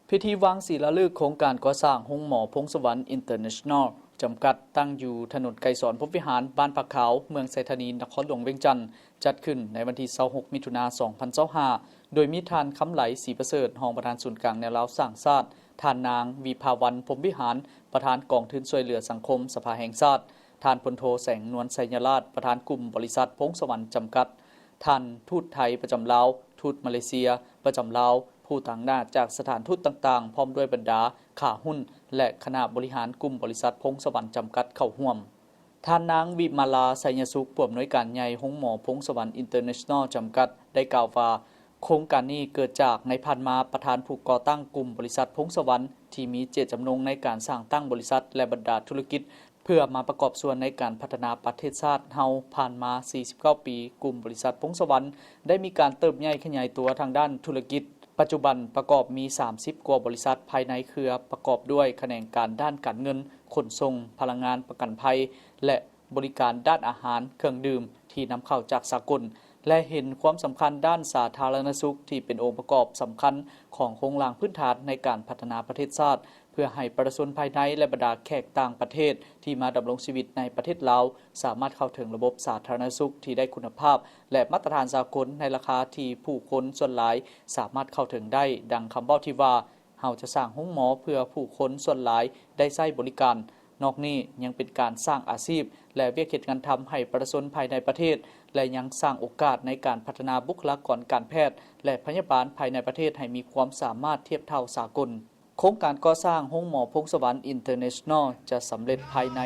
พิธีวางศิลาฤกษ์โครงการก่อสร้างห้องหมอพงสวรรค์อินเตอร์เนชั่นแนลจำกัดตั้งอยู่ถนนไกรสอนพบวิหารบ้านผักขาวเมืองไซธานีนครหลวงเวียงจันทน์จัดขึ้นในวันที่26 มิถุนายน 2025โดยมีทานคำไหลศรีประเสริฐรองประธานศูนย์กลางแนวราวสร้างชาติทานนางวีภาวันพรหมวิหารประธานกองทุนช่วยเหลือสังคมสภาแห่งชาติทานพลโทแสงนวลไสยราชประธานกลุ่มบริษัทพงสวรรค์จำกัดท่านทูตไทยประจำลาวทูตมาเลเซียประจำลาวผู้ต่างหน้าจากสถานทูตต่างๆพร้อมด้วยบรรดาข่าหุ้นและคณะบริหารกลุ่มบริษัทพงสวรรค์จำกัดเข้าร่วมท่านนางวิมาลาไสยสุขผู้อำนวยการใหญ่ห้องหมอพงสวรรค์อินเตอร์เนชั่นแนลจำกัดได้กล่าวว่า โครงการนี้เกิดจากในพันมาประธานผู้ก่อตั้งกลุ่มบริษัทพงศวรรค์ที่มีเจตจำนงในการสร้างตั้งบริษัทและบรรดาธุรกิจเพื่อมาประกอบส่วนในการพัฒนาประเทศชาติเฮาผ่านมา 49 ปีกลุ่มบริษัทพงศวรรค์ได้มีการเติบใหญ่ขยายตัวทางด้านธุรกิจปัจจุบันประกอบมี 30 กว่าบริษัทภายในเครือประกอบด้วยแขนงการด้านการเงินขนส่งพลังงานประกันภัยและบริการด้านอาหารเครื่องดื่มที่นำเข้าจากสากลและเห็นความสำคัญด้านสาธารณสุขที่เป็นองค์ประกอบสำคัญของโครงหลังพื้นฐานในการพัฒนาประเทศชาติเพื่อให้ประชาชนภายในและบรรดาแขกต่างประเทศที่มาดำรงชีวิตในประเทศลาวสามารถเข้าถึงระบบสาธารณสุขที่ได้คุณภาพและมาตรฐานสากลในราคาที่ผู้คนส่วนหลายสามารถเข้าถึงได้ดังคำเว้าที่ว่าเฮาจะสร้างโรงหมอเพื่อผู้คนส่วนหลายได้ใช้บริการนอกนี้ยังเป็นการสร้างอาชีพและเวียกเหตุการณ์ทำให้ประชาชนภายในประเทศและยังสร้างโอกาสในการพัฒนาบุคลากรการแพทย์และพยาบาลภายในประเทศให้มีความสามารถเทียบเท่าสากลโครงการก่อสร้างโรงหมอพงศวรรค์อินเตอร์เนชั่นแนลจะสำเร็จภายใน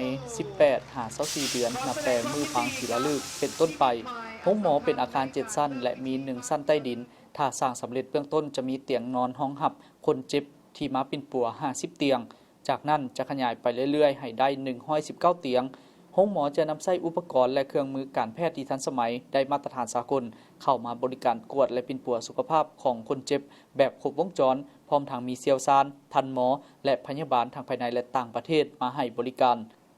18-24 เดือนนับแต่มือพังศิลาฤกษ์เป็นต้นไปโรงหมอเป็นอาคาร7ชั้นและมี1ชั้นใต้ดินถ้าสร้างสำเร็จเบื้องต้นจะมีเตียงนอนห้องหับคนเจ็บที่มาปิ่นปัว50 เตียงจากนั้นจะขยายไปเรื่อยๆให้ได้119 เตียงโรงหมอจะนำใช้อุปกรณ์และเครื่องมือการแพทย์ที่ทันสมัยได้มาตรฐานสากลเข้ามาบริการกวดและปิ่นปัวสุขภาพของคนเจ็บแบบครบวงจรพร้อมทางมีเชี่ยวชาญทันหมอและพยาบาลทางภายในและต่างประเทศมาให้บริการ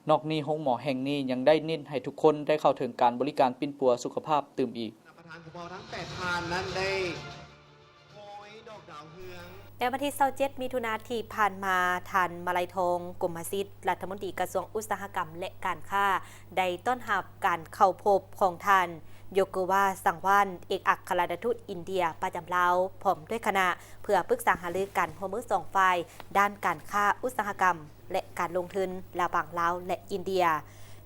นอกนี้โรงหมอแห่งนี้ยังได้เน้นให้ทุกคนได้เข้าถึงการบริการปิ่นปัวสุขภาพตื่มอีกประธานผู้ปกครองทั้ง8พานนั้นได้โปรยดอกดาวเฮืองในวันที่27มิถุนายนที่ผ่านมาทันมาลัยทองกรมศิษย์รัฐมนตรีกระทรวงอุตสาหกรรมและการค้าได้ต้อนรับการเข้าพบของทันโยโกวาสังวานเอกอัครราชทูตอินเดียประจำลาวพร้อมด้วยคณะเพื่อปรึกษาหารือกันร่วมมือ2ฝ่ายด้านการค้าอุตสาหกรรมและการลงทุนระหว่างลาวและอินเดีย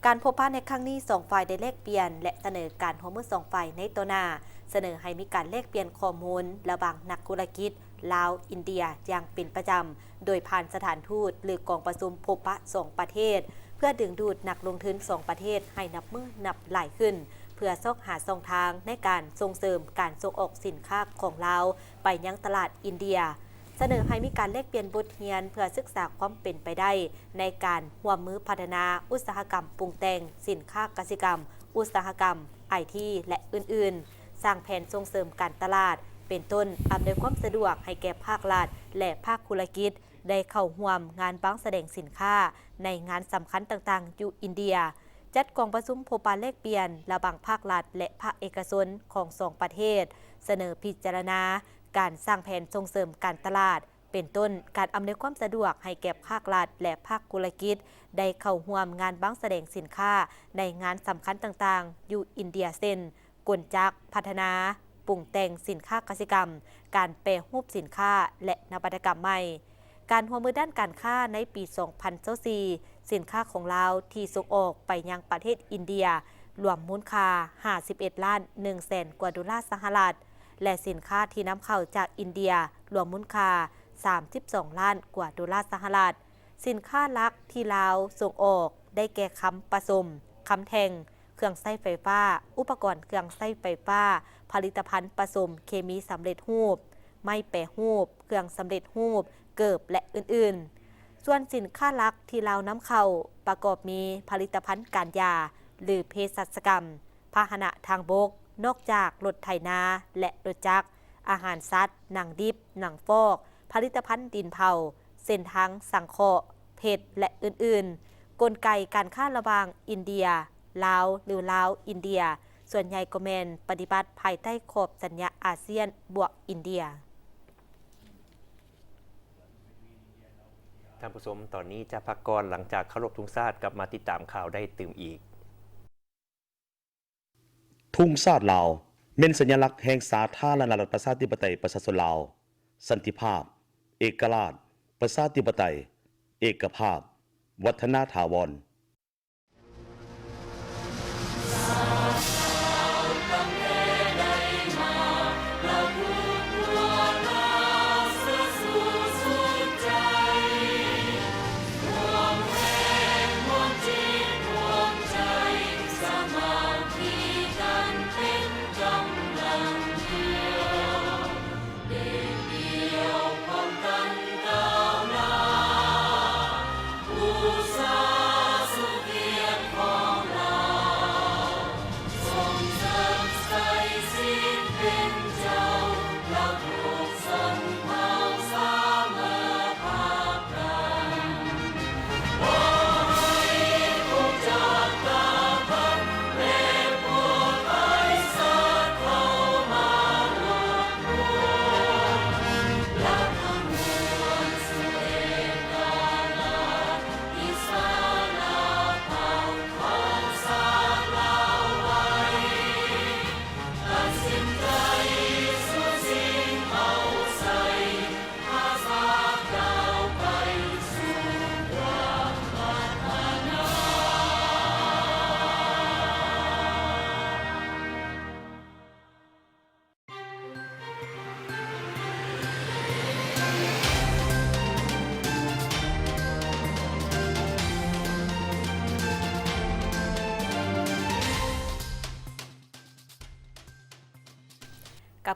การพบปะในครั้งนี้2ฝ่ายได้แลกเปลี่ยนและเสนอการร่วมมือ2ฝ่ายในตัวหน้าเสนอให้มีการแลกเปลี่ยนข้อมูลระหว่างนักธุรกิจลาวอินเดียอย่างเป็นประจำโดยผ่านสถานทูตหรือกองประชุมพบปะ2ประเทศเพื่อดึงดูดนักลงทุน2ประเทศให้นับมือนับหลายขึ้นเพื่อซอกหาช่องทางในการส่งเสริมการส่งออกสินค้าของลาวไปยังตลาดอินเดียเสนอให้มีการแลกเปลี่ยนบทเรียนเพื่อศึกษาความเป็นไปได้ในการร่วมมือพัฒนาอุตสาหกรรมปรุงแต่งสินค้าเกษตรกรรมอุตสาหกรรม IT และอื่นๆสร้างแผนส่งเสริมการตลาดเป็นต้นอำนวยความสะดวกให้แก่ภาครัฐและภาคธุรกิจได้เข้าร่วมงานบังแสดงสินค้าในงานสำคัญต่างๆอยู่อินเดียจัดกองประชุมพบปะแลกเปลี่ยนระหว่างภาครัฐและภาคเอกชนของ2ประเทศเสนอพิจารณาการสร้างแผนส่งเสริมการตลาดเป็นต้นการอำนวยความสะดวกให้แก่ภาครัฐและภาคธุรกิจได้เข้าร่วมงานบังแสดงสินค้าในงานสำคัญต่างๆอยู่อินเดียเช่นกลจักรพัฒนาปรุงแต่งสินค้าเกษตรกรรมการแปรรูปสินค้าและนวัตกรรมใหม่การร่วมมือด้านการค้าในปี 2024สินค้าของลาวที่ส่งออกไปยังประเทศอินเดียรวมมูลค่า51 ล้าน 1 แสนกว่าดอลลาร์สหรัฐและสินค้าที่นำเข้าจากอินเดียรวมมูลค่า32 ล้านกว่าดอลลาร์สหรัฐสินค้าหลักที่ลาวส่งออกได้แก่ค้ำผสมค้ำแทงเครื่องใช้ไฟฟ้าอุปกรณ์เครื่องใช้ไฟฟ้าผลิตภัณฑ์ผสมเคมีสำเร็จรูปไม้แปรรูปเครื่องสำเร็จรูปเกิบและอื่นๆส่วนสินค้าหลักที่ลาวนำเข้าประกอบมีผลิตภัณฑ์การยาหรือเภสัชกรรมพาหนะทางบกนอกจากรถไถนาและรถจักรอาหารสัตว์หนังดิบหนังฟอกผลิตภัณฑ์ดินเผาเส้นทางสังเคราะห์เพชรและอื่นๆกลไกการค้าระหว่างอินเดียลาวหรือลาวอินเดียส่วนใหญ่ก็แม่นปฏิบัติภายใต้ขอบสัญญาอาเซียนบวกอินเดียท่านผู้ชมตอนนี้จะพักก่อนหลังจากเคารพธงชาติกลับมาติดตามข่าวได้ตื่มอีกทุ่งชาติลาวเป็นสัญลักษณ์แห่งสาธารณรัฐประชาธิปไตยประชาชนลาวสันติภาพเอกราชประชาธิปไตยเอกภาพวัฒนถาวร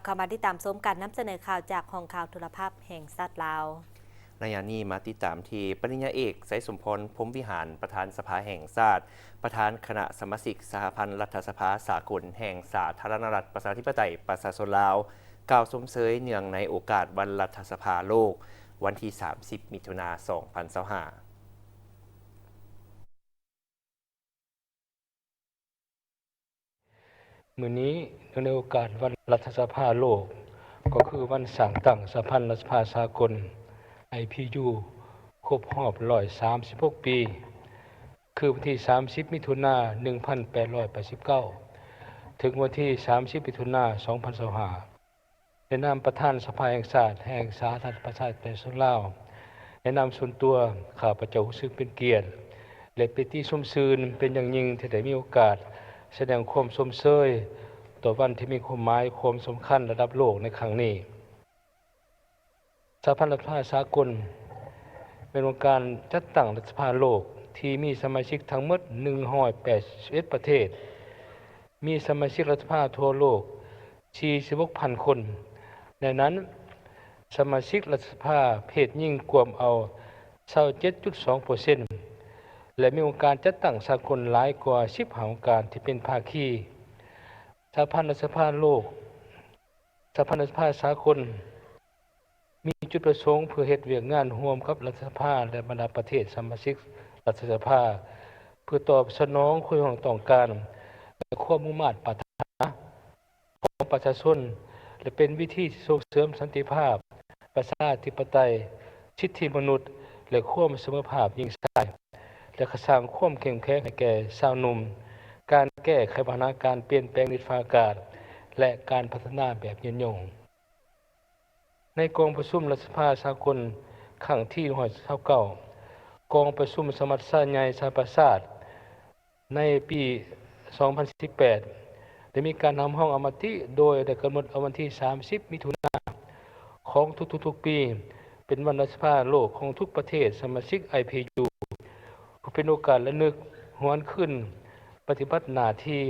เข้ามาติดตามชมการนำเสนอข่าวจากห้องข่าวโทรภาพแห่งชาติลาวระยะนี้มาติดตามที่ปริญญาเอกไสยสมพลพรหมวิหารประธานสภาแห่งชาติประธานคณะสมาชิกสหพันธ์รัฐสภาสากลแห่งสาธารณรัฐประชาธิปไตยประชาชนลาวกล่าวชมเชยเนื่องในโอกาสวันรัฐสภาโลกวันที่ 30 มิถุนายน 2025มื้อนี้ในโอกาสวันรัฐสภาโลกก็คือวันสร้างตั้งสหพันธ์รัฐสภาสากล IPU ครบรอบ136 ปีคือวันที่ 30 มิถุนายน 1889 ถึงวันที่ 30 มิถุนายน 2025ในนามประธานสภาแห่งชาติแห่งสาธารณรัฐประชาธิปไตยประชาชนลาวในนามส่วนตัวข้าพเจ้ารู้สึกเป็นเกียรติและเป็นที่ชมชื่นเป็นอย่างยิ่งที่ได้มีโอกาสแสดงความชมเชยต่อวันที่มีความหมายความสำคัญระดับโลกในครั้งนี้สหพันธ์รัฐสภาสากลเป็นองค์การจัดตั้งรัฐสภาโลกที่มีสมาชิกทั้งหมด181ประเทศมีสมาชิกรัฐสภาทั่วโลก 46,000 คนในนั้นสมาชิกรัฐสภาเพศหญิงกวมเอา 27.2% และมีองค์การจัดตั้งสากลหลายกว่า10องค์การที่เป็นภาคีสหพันธ์รัฐสภาโลกสหพันธ์รัฐสภาสากลมีจุดประสงค์เพื่อเฮ็ดเวียกงานร่วมกับรัฐสภาและบรรดาประเทศสมาชิกรัฐสภาเพื่อตอบสนองความต้องการและความมุ่งมั่นปรารถนาของประชาชนและเป็นวิธีส่งเสริมสันติภาพประชาธิปไตยสิทธิมนุษย์และความเสมอภาคยิ่งใหญ่และสร้างความเข้มแข็งให้แก่ชาวหนุ่มการแก้ไขปัญหาการเปลี่ยนแปลงดินฟ้าอากาศและการพัฒนาแบบยืนยงในกองประชุมรัฐสภาสากลครั้งที่129กองประชุมสมัชชาใหญ่สหประชาชาติในปี 2018 ได้มีการนำห้องอมติโดยได้กำหนดเอาวันที่ 30 มิถุนายนของทุกๆปีเป็นวันรัฐสภาโลกของทุกประเทศสมาชิก IPU เป็นโอกาสระลึกหวนขึ้นปฏิบัติหน้าที่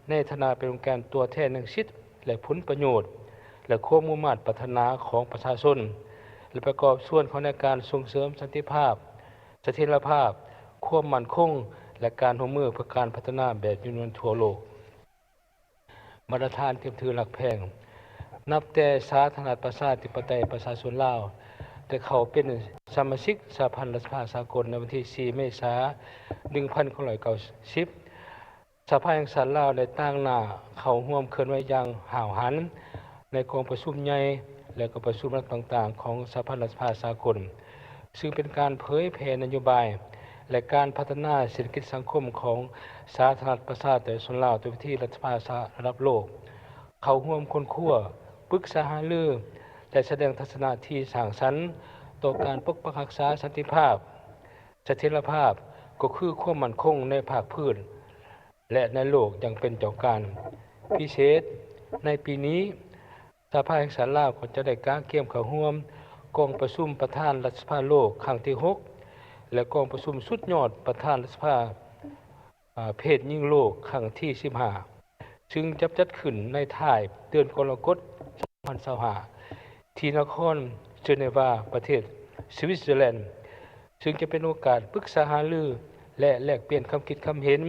ในฐานะเป็นองค์การตัวแทนแห่งสิทธิและผลประโยชน์และความมุ่งมั่นปรารถนาของประชาชนและประกอบส่วนของในการส่งเสริมสันติภาพเสถียรภาพความมั่นคงและการร่วมมือเพื่อการพัฒนาแบบยืนยงทั่วโลกมาตรฐานเทียมถือหลักแพงนับแต่สาธารณรัฐประชาธิปไตยประชาชนลาวได้เข้าเป็นสมาชิกสหพันธ์รัฐสภาสากลในวันที่ 4 เมษายน 1990สภาแห่งชาติลาวได้ตั้งหน้าเข้าร่วมเคลื่อนไหวอย่างห้าวหาญในกองประชุมใหญ่และก็ประชุมรัฐต่างๆของสหพันธ์รัฐสภาสากลซึ่งเป็นการเผยแผ่นโยบายและการพัฒนาเศรษฐกิจสังคมของสาธารณรัฐประชาธิปไตยประชาชนลาวโดยวิธีรัฐสภาระดับโลกเข้าร่วมค้นคว้าปรึกษาหารือและแสดงทัศนะที่สร้างสรรค์ต่อการปกปักรักษาสันติภาพเสถียรภาพก็คือความมั่นคงในภาคพื้นและในโลกอย่างเป็นเจ้าการพิเศษในปีนี้สภาแห่งชาติลาวก็จะได้กางเกี่ยมเข้าร่วมกองประชุมประธานรัฐสภาโลกครั้งที่ 6 และกองประชุมสุดยอดประธานรัฐสภาเพศหญิงโลกครั้งที่ 15 ซึ่งจะจัดขึ้นในท้ายเดือนกรกฎาคม 2025 ที่นครเจนีวาประเทศสวิตเซอร์แลนด์ซึ่งจะเป็นโอกาสปรึกษาหารือและแลกเปลี่ยนความคิดความเห็น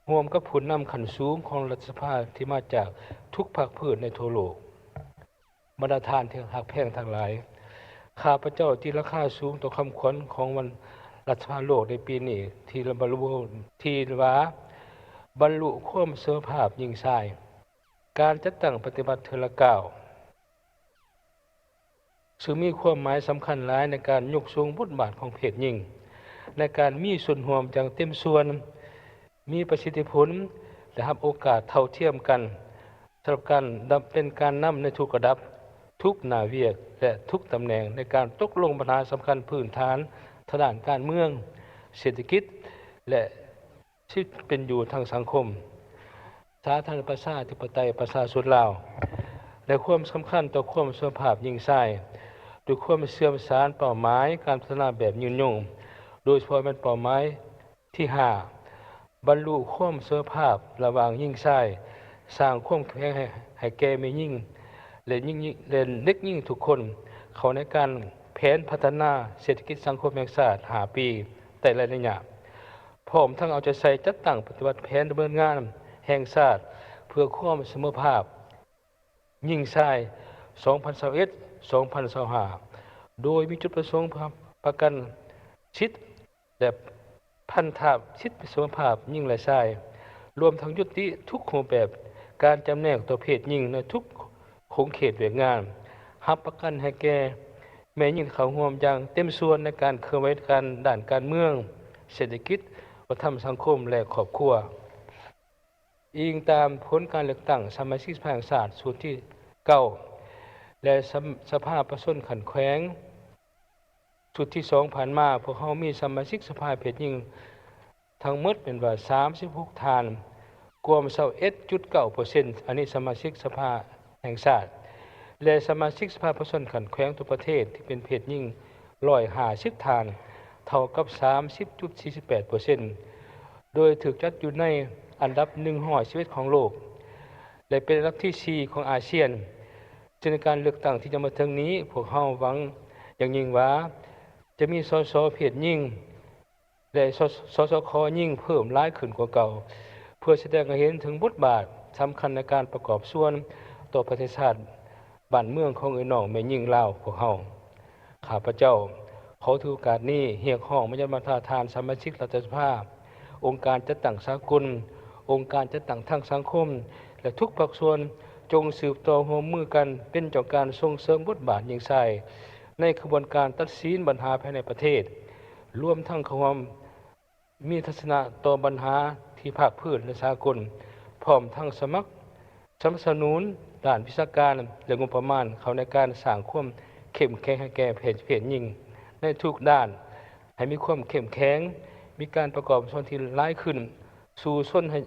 ร่วมกับผู้นำขั้นสูงของรัฐสภาที่มาจากทุกภาคพื้นในทั่วโลกบรรดาทานที่หักแพงทั้งหลายข้าพเจ้าที่ราคาสูงต่อคำขวัญของวันรัฐสภาโลกในปีนี้ที่บรรลุความเสมอภาคยิ่งใหญ่การจัดตั้งปฏิบัติเทอละก้าวซึ่งมีความหมายสำคัญหลายในการยกสูงบทบาทของเพศหญิงในการมีส่วนร่วมอย่างเต็มส่วนมีประสิทธิผลและรับโอกาสเท่าเทียมกันสำหรับการเป็นการนำในทุกระดับทุกหน้าเวียกและทุกตำแหน่งในการตกลงปัญหาสำคัญพื้นฐานทางด้านการเมืองเศรษฐกิจและชีวิตเป็นอยู่ทางสังคมสาธารณรัฐประชาธิปไตยประชาชนลาวและความสำคัญต่อความเสมอภาคยิ่งใหญ่ด้วยความเชื่อมสานเป้าหมายการพัฒนาแบบยืนยงโดยเฉพาะเป็นเป้าหมายที่ 5 บรรลุความเสมอภาคระหว่างหญิงชายสร้างความแข็งแกร่งให้แก่แม่หญิง และเด็กยิ่งทุกคนเขาในการแผนพัฒนาเศรษฐกิจสังคมแห่งชาติ5 ปีแต่ละระยะพร้อมทั้งเอาใจใส่จัดตั้งปฏิบัติแผนดำเนินงานแห่งชาติเพื่อความเสมอภาพยิ่งชาย 2021-2025 โดยมีจุดประสงค์ประกันสิทธิและพันธะสิทธิเสมอภาพยิ่งและชายรวมทั้งยุติทุกรูปแบบการจำแนกตัวเพศหญิงในทุกขงเขตเวียกงานรับประกันให้แก่แม่หญิงเข้าร่วมอย่างเต็มส่วนในการเคลื่อนไหวการด้านการเมืองเศรษฐกิจวัฒนธรรมสังคมและครอบครัวอิงตามผลการเลือกตั้งสมาชิกสภาแห่งชาติสูตรที่9และสภาประชาชนขันแขวงสูตรที่2ผ่านมาพวกเขามีสมาชิกสภาเพศหญิงทั้งหมดเป็นว่า36 ท่านกวม21.9% อันนี้สมาชิกสภาแห่งชาติและสมาชิกสภาประชาชนขันแขวงทุกประเทศที่เป็นเพศหญิง150 ท่านเท่ากับ 30.48% โดยถูกจัดอยู่ในอันดับ111ของโลกและเป็นอันดับที่4ของอาเซียนจึงในการเลือกตั้งที่จะมาถึงนี้พวกเราหวังอย่างยิ่งว่าจะมีสสเพศหญิงและสสคหญิงเพิ่มหลายขึ้นกว่าเก่าเพื่อแสดงให้เห็นถึงบทบาทสำคัญในการประกอบส่วนต่อประเทศชาติบ้านเมืองของน้องแม่หญิงลาวพวกเราข้าพเจ้าขอถือโอกาสนี้เรียกร้องมายังบรรดาทานสมาชิกรัฐสภาองค์การจัดตั้งสากลองค์การจัดตั้งทางสังคมและทุกภาคส่วนจงสืบต่อร่วมมือกันเป็นเจ้าการส่งเสริมบทบาทหญิงชายในกระบวนการตัดสินปัญหาภายในประเทศรวมทั้งความมีทัศนะต่อปัญหาที่ภาคพื้นและสากลพร้อมทั้งสนับสนุนด้านวิชาการและงบประมาณเข้าในการสร้างความเข้มแข็งให้แก่เพศหญิงในทุกด้านให้มีความเข้มแข็งมีการประกอบส่วนที่หลายขึ้นสู่ส่วนให้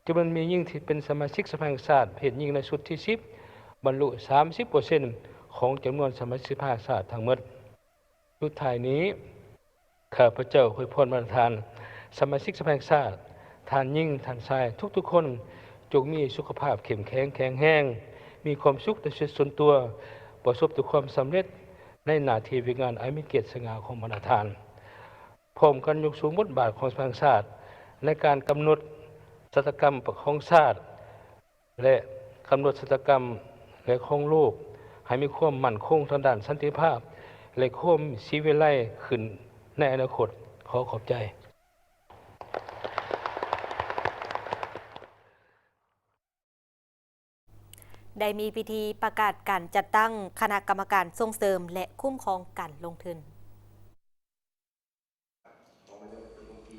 จำนวนมียิ่งที่เป็นสมาชิกสภาแห่งชาติเพศหญิงในสุดที่10บรรลุ 30% ของจำนวนสมาชิกสภาแห่งชาติทั้งหมดสุดท้ายนี้ข้าพเจ้าอวยพรประธานสมาชิกสภาแห่งชาติท่านหญิงท่านชายทุกๆคนจงมีสุขภาพเข้มแข็งแข็งแรงมีความสุขในชีวิตส่วนตัวประสบแต่ความสำเร็จในหน้าที่การงานอันมีเกียรติสง่าของบรรดาท่านพร้อมกันยกสูงบทบาทของสภาแห่งชาติในการกำหนดชะตากรรมของชาติและกำหนดชะตากรรมและของโลกให้มีความมั่นคงทางด้านสันติภาพและความชีวิไลขึ้นในอนาคตขอขอบใจ ได้มีพิธีประกาศการจัดตั้งคณะกรรมการส่งเสริมและคุ้มครองการลงทุน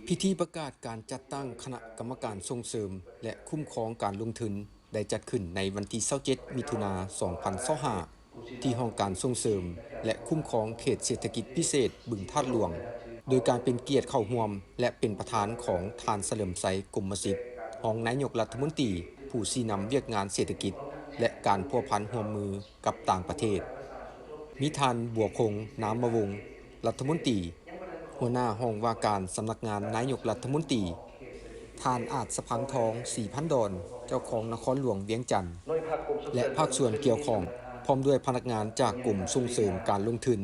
พิธีประกาศการจัดตั้งคณะกรรมการส่งเสริมและคุ้มครองการลงทุนได้จัดขึ้นในวันที่27มิถุนายน2025ที่ห้องการส่งเสริมและคุ้มครองเขตเศรษฐกิจพิเศษบึงธาตุหลวงโดยการเป็นเกียรติเข้าร่วมและเป็นประธานของท่านเฉลิมไสกรมสิทธิ์รองนายกรัฐมนตรีผู้ชี้นำเวียกงานเศรษฐกิจและการพัวพันร่วมมือกับต่างประเทศมีท่านบัวคงน้ำมวงศ์รัฐมนตรีหัวหน้าห้องว่าการสำนักงานนายกรัฐมนตรีท่านอาจสะพังทองศรีพันดอนเจ้าของนครหลวงเวียงจันทร์และภาคส่วนเกี่ยวข้องพร้อมด้วยพนักงานจากกลุ่มส่งเสริมการลงทุน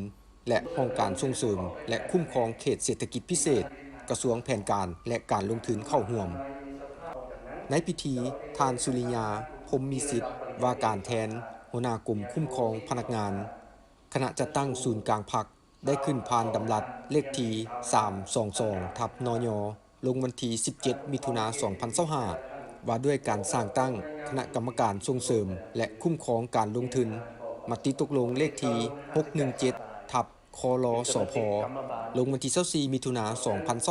และห้องการส่งเสริมและคุ้มครองเขตเศรษฐกิจพิเศษกระทรวงแผนการและการลงทุนเข้าร่วมในพิธีท่านสุริยาพรหมมีสิทธิ์ว่าการแทนหัวหน้ากลุ่มคุ้มครองพนักงานคณะจัดตั้งศูนย์กลางพักได้ขึ้นผ่านดำรัสเลขที่322/นย.ลงวันที่17มิถุนายน2025ว่าด้วยการสร้างตั้งคณะกรรมการส่งเสริมและคุ้มครองการลงทุนมติตกลงเลขที่617/คลสพลงวันที่24มิถุนายน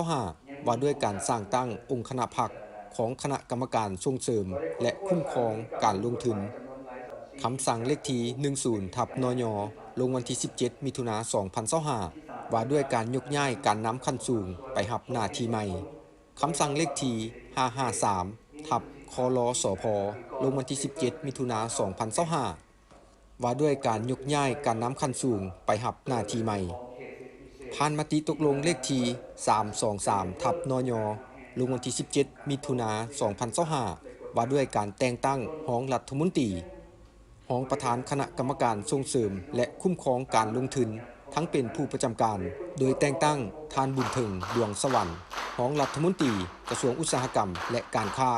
2025ว่าด้วยการสร้างตั้งองค์คณะพรรคของคณะกรรมการส่งเสริมและคุ้มครองการลงทุนคำสั่งเลขที่10/นย.ลงวันที่17มิถุนายน2025ว่าด้วยการยกย้ายการนำขั้นสูงไปรับหน้าที่ใหม่คำสั่งเลขที่553/คลสพลงวันที่17มิถุนายน2025ว่าด้วยการยกย้ายการนำขั้นสูงไปรับหน้าที่ใหม่ผ่านมติตกลงเลขที่323/นย.ลงวันที่17มิถุนายน2025ว่าด้วยการแต่งตั้งรองรัฐมนตรีร รองประธานคณะกรรมการส่งเสริมและคุ้มครองการลงทุนทั้งเป็นผู้ประจำการโดยแต่งตั้งท่านบุญถึงดวงสวรรค์รองรัฐมนตรีกระทรวงอุตสาหกรรมและการค้า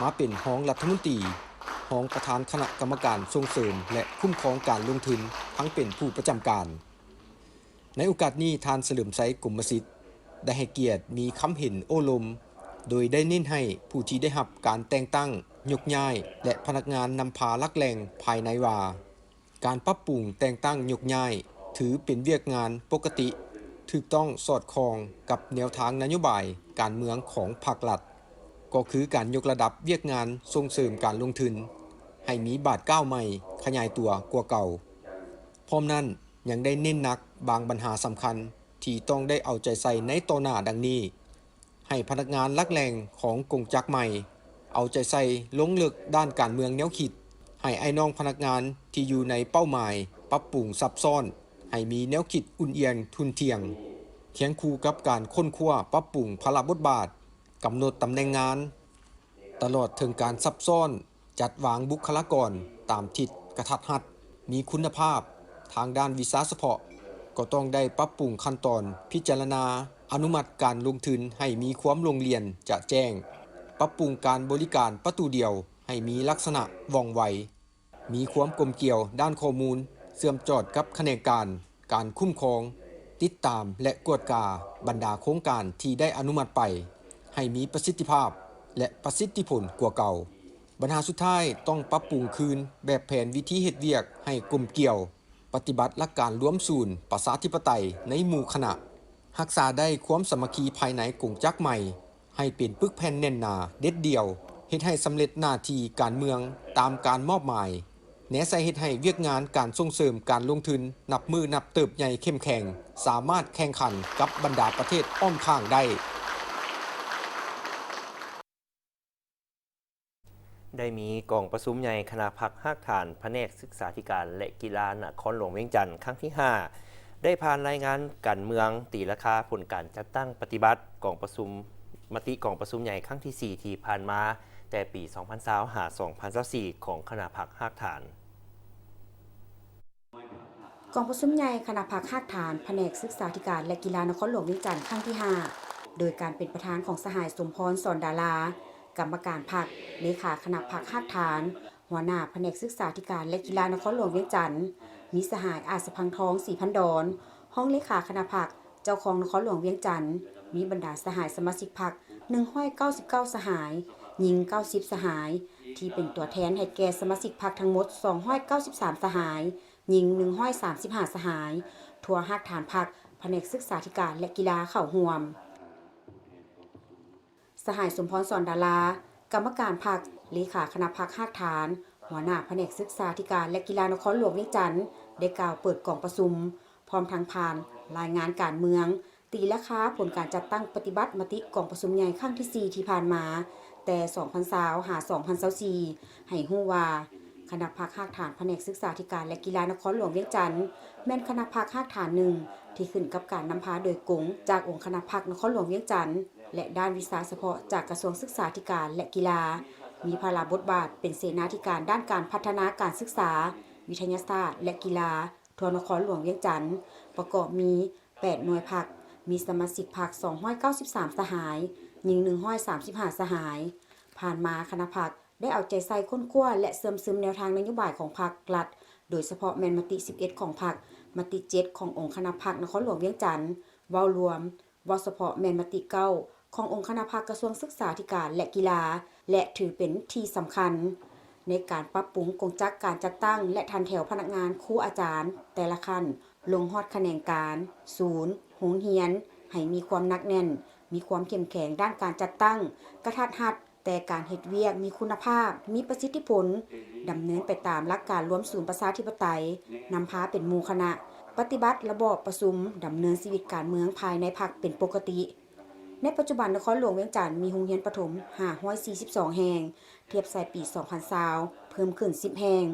มาเป็นรองรัฐมนตรีรองประธานคณะกรรมการส่งเสริมและคุ้มครองการลงทุนทั้งเป็นผู้ประจำการในโอกาสนี้ท่านเฉลิมไซกรมสิทธิ์ได้ให้เกียรติมีคำเห็นโอลมโดยได้เน้นให้ผู้ที่ได้รับการแต่งตั้งยกย้ายและพนักงานนำพาลักแรงภายในว่าการปรับปรุงแต่งตั้งยกย้ายถือเป็นเวียกงานปกติถูกต้องสอดคล้องกับแนวทางนโยบายการเมืองของภาครัฐก็คือการยกระดับเวียกงานส่งเสริมการลงทุนให้มีบาทก้าวใหม่ขยายตัวกว่าเก่าพร้อมนั้นยังได้เน้นหนักบางปัญหาสำคัญที่ต้องได้เอาใจใส่ในต่อหน้าดังนี้ให้พนักงานลักแรงของกงจักรใหม่เอาใจใส่ลงลึกด้านการเมืองแนวคิดให้ไอ้น้องพนักงานที่อยู่ในเป้าหมายปรับปรุงซับซ้อนให้มีแนวคิดอุ่นเอียงทุนเทียงเคียงคู่กับการค้นคว้าปรับปรุงพละบทบาทกำหนดตำแหน่งงานตลอดถึงการซับซ้อนจัดวางบุคลากรตามทิศกระทัดรัดมีคุณภาพทางด้านวิชาเฉพาะก็ต้องได้ปรับปรุงขั้นตอนพิจารณาอนุมัติการลงทุนให้มีความลงเรียนจะแจ้งปรับปรุงการบริการประตูเดียวให้มีลักษณะว่องไวมีความกลมเกี่ยวด้านข้อมูลเชื่อมจอดกับแขนงการคุ้มครองติดตามและกวดกาบรรดาโครงการที่ได้อนุมัติไปให้มีประสิทธิภาพและประสิทธิผลกว่าเก่าปัญหาสุดท้ายต้องปรับปรุงคืนแบบแผนวิธีเฮ็ดเวียกให้กลมเกี่ยวปฏิบัติหลักการร่วมศูนย์ประชาธิปไตยในหมู่คณะรักษาได้ความสามัคคีภายในกงจักรใหม่ให้เป็นปึกแผ่นแน่นหนาเด็ดเดี่ยวเฮ็ดให้สำเร็จหน้าที่การเมืองตามการมอบหมายแหน่ใส่เฮ็ดให้เวียกงานการส่งเสริมการลงทุนนับมือนับเติบใหญ่เข้มแข็งสามารถแข่งขันกับบรรดาประเทศอ้อมข้างได้ได้มีกองประชุมใหญ่คณะพรรคหากฐานแผนกศึกษาธิการและกีฬานครหลวงเวียงจันทร์ครั้งที่ 5ได้ผ่านรายงานการเมืองตีราคาผลการจัดตั้งปฏิบัติกองประชุมมติกองประชุมใหญ่ครั้งที่ 4 ที่ผ่านมาแต่ปี 2020 หา 2024 ของคณะพรรคหากฐานกองประชุมใหญ่คณะพรรคหากฐานแผนกศึกษาธิการและกีฬานครหลวงเวียงจันทร์ครั้งที่ 5โดยการเป็นประธานของสหายสมพรสอนดารากรรมการพรรคเลขาคณะพรรคหากฐานหัวหน้าแผนกศึกษาธิการและกีฬานครหลวงเวียงจันทร์มีสหายอาสพังทองศรีพันดอนห้องเลขาคณะพรรคเจ้าของนครหลวงเวียงจันทร์มีบรรดาสหายสมาชิกพรรค199สหายหญิง90สหายที่เป็นตัวแทนให้แก่สมาชิกพรรคทั้งหมด293สหายหญิง135สหายทั่วหากฐานพรรคแผนกศึกษาธิการและกีฬาเข้าร่วมสหายสมพรสอนดารากรรมการพรรคเลขาคณะพรรคหากฐานหัวหน้าแผนกศึกษาธิการและกีฬานครหลวงเวียงจันทร์ได้กล่าวเปิดกองประชุมพร้อมทั้งผ่านรายงานการเมืองตีราคาผลการจัดตั้งปฏิบัติมติกองประชุมใหญ่ครั้งที่ 4 ที่ผ่านมาแต่ 2020 หา 2024ให้ฮู้ว่าคณะพรรคหากฐานแผนกศึกษาธิการและกีฬานครหลวงเวียงจันทร์แม่นคณะพรรคหากฐานหนึ่งที่ขึ้นกับการนำพาโดยกงจากองค์คณะพรรคนครหลวงเวียงจันทร์และด้านวิชาเฉพาะจากกระทรวงศึกษาธิการและกีฬามีภาระบทบาทเป็นเสนาธิการด้านการพัฒนาการศึกษาวิทยาศาสตร์และกีฬาทั่วนครหลวงเวียงจันทร์ประกอบมี8หน่วยพรรคมีสมาชิกพรรค293สหายหญิง135สหายผ่านมาคณะพรรคได้เอาใจใส่ค้นคว้าและเสริมซึมแนวทางนโยบายของพรรครัฐโดยเฉพาะแม่นมติ11ของพรรคมติ7ขององค์คณะพรรคนครหลวงเวียงจันทร์เว้ารวมว่าเฉพาะแม่นมติ9ขององค์คณะพรรคกระทรวงศึกษาธิการและกีฬาและถือเป็นที่สำคัญในการปรับปรุงกงจักรการจัดตั้งและทันแถวพนักงานครูอาจารย์แต่ละขั้นลงฮอดแขนงการศูนย์โรงเรียนให้มีความหนักแน่นมีความเข้มแข็งด้านการจัดตั้งกระทัดรัดแต่การเฮ็ดเวียกมีคุณภาพมีประสิทธิผลดำเนินไปตามหลักการรวมศูนย์ประชาธิปไตยนำพาเป็นหมู่คณะปฏิบัติระบอบประชุมดำเนินชีวิตการเมืองภายในพรรคเป็นปกติในปัจจุบันนครหลวงเวียงจันทร์มีโรงเรียนประถม542แห่งเทียบใส่ปี 2020 เพิ่มขึ้น10แห่ง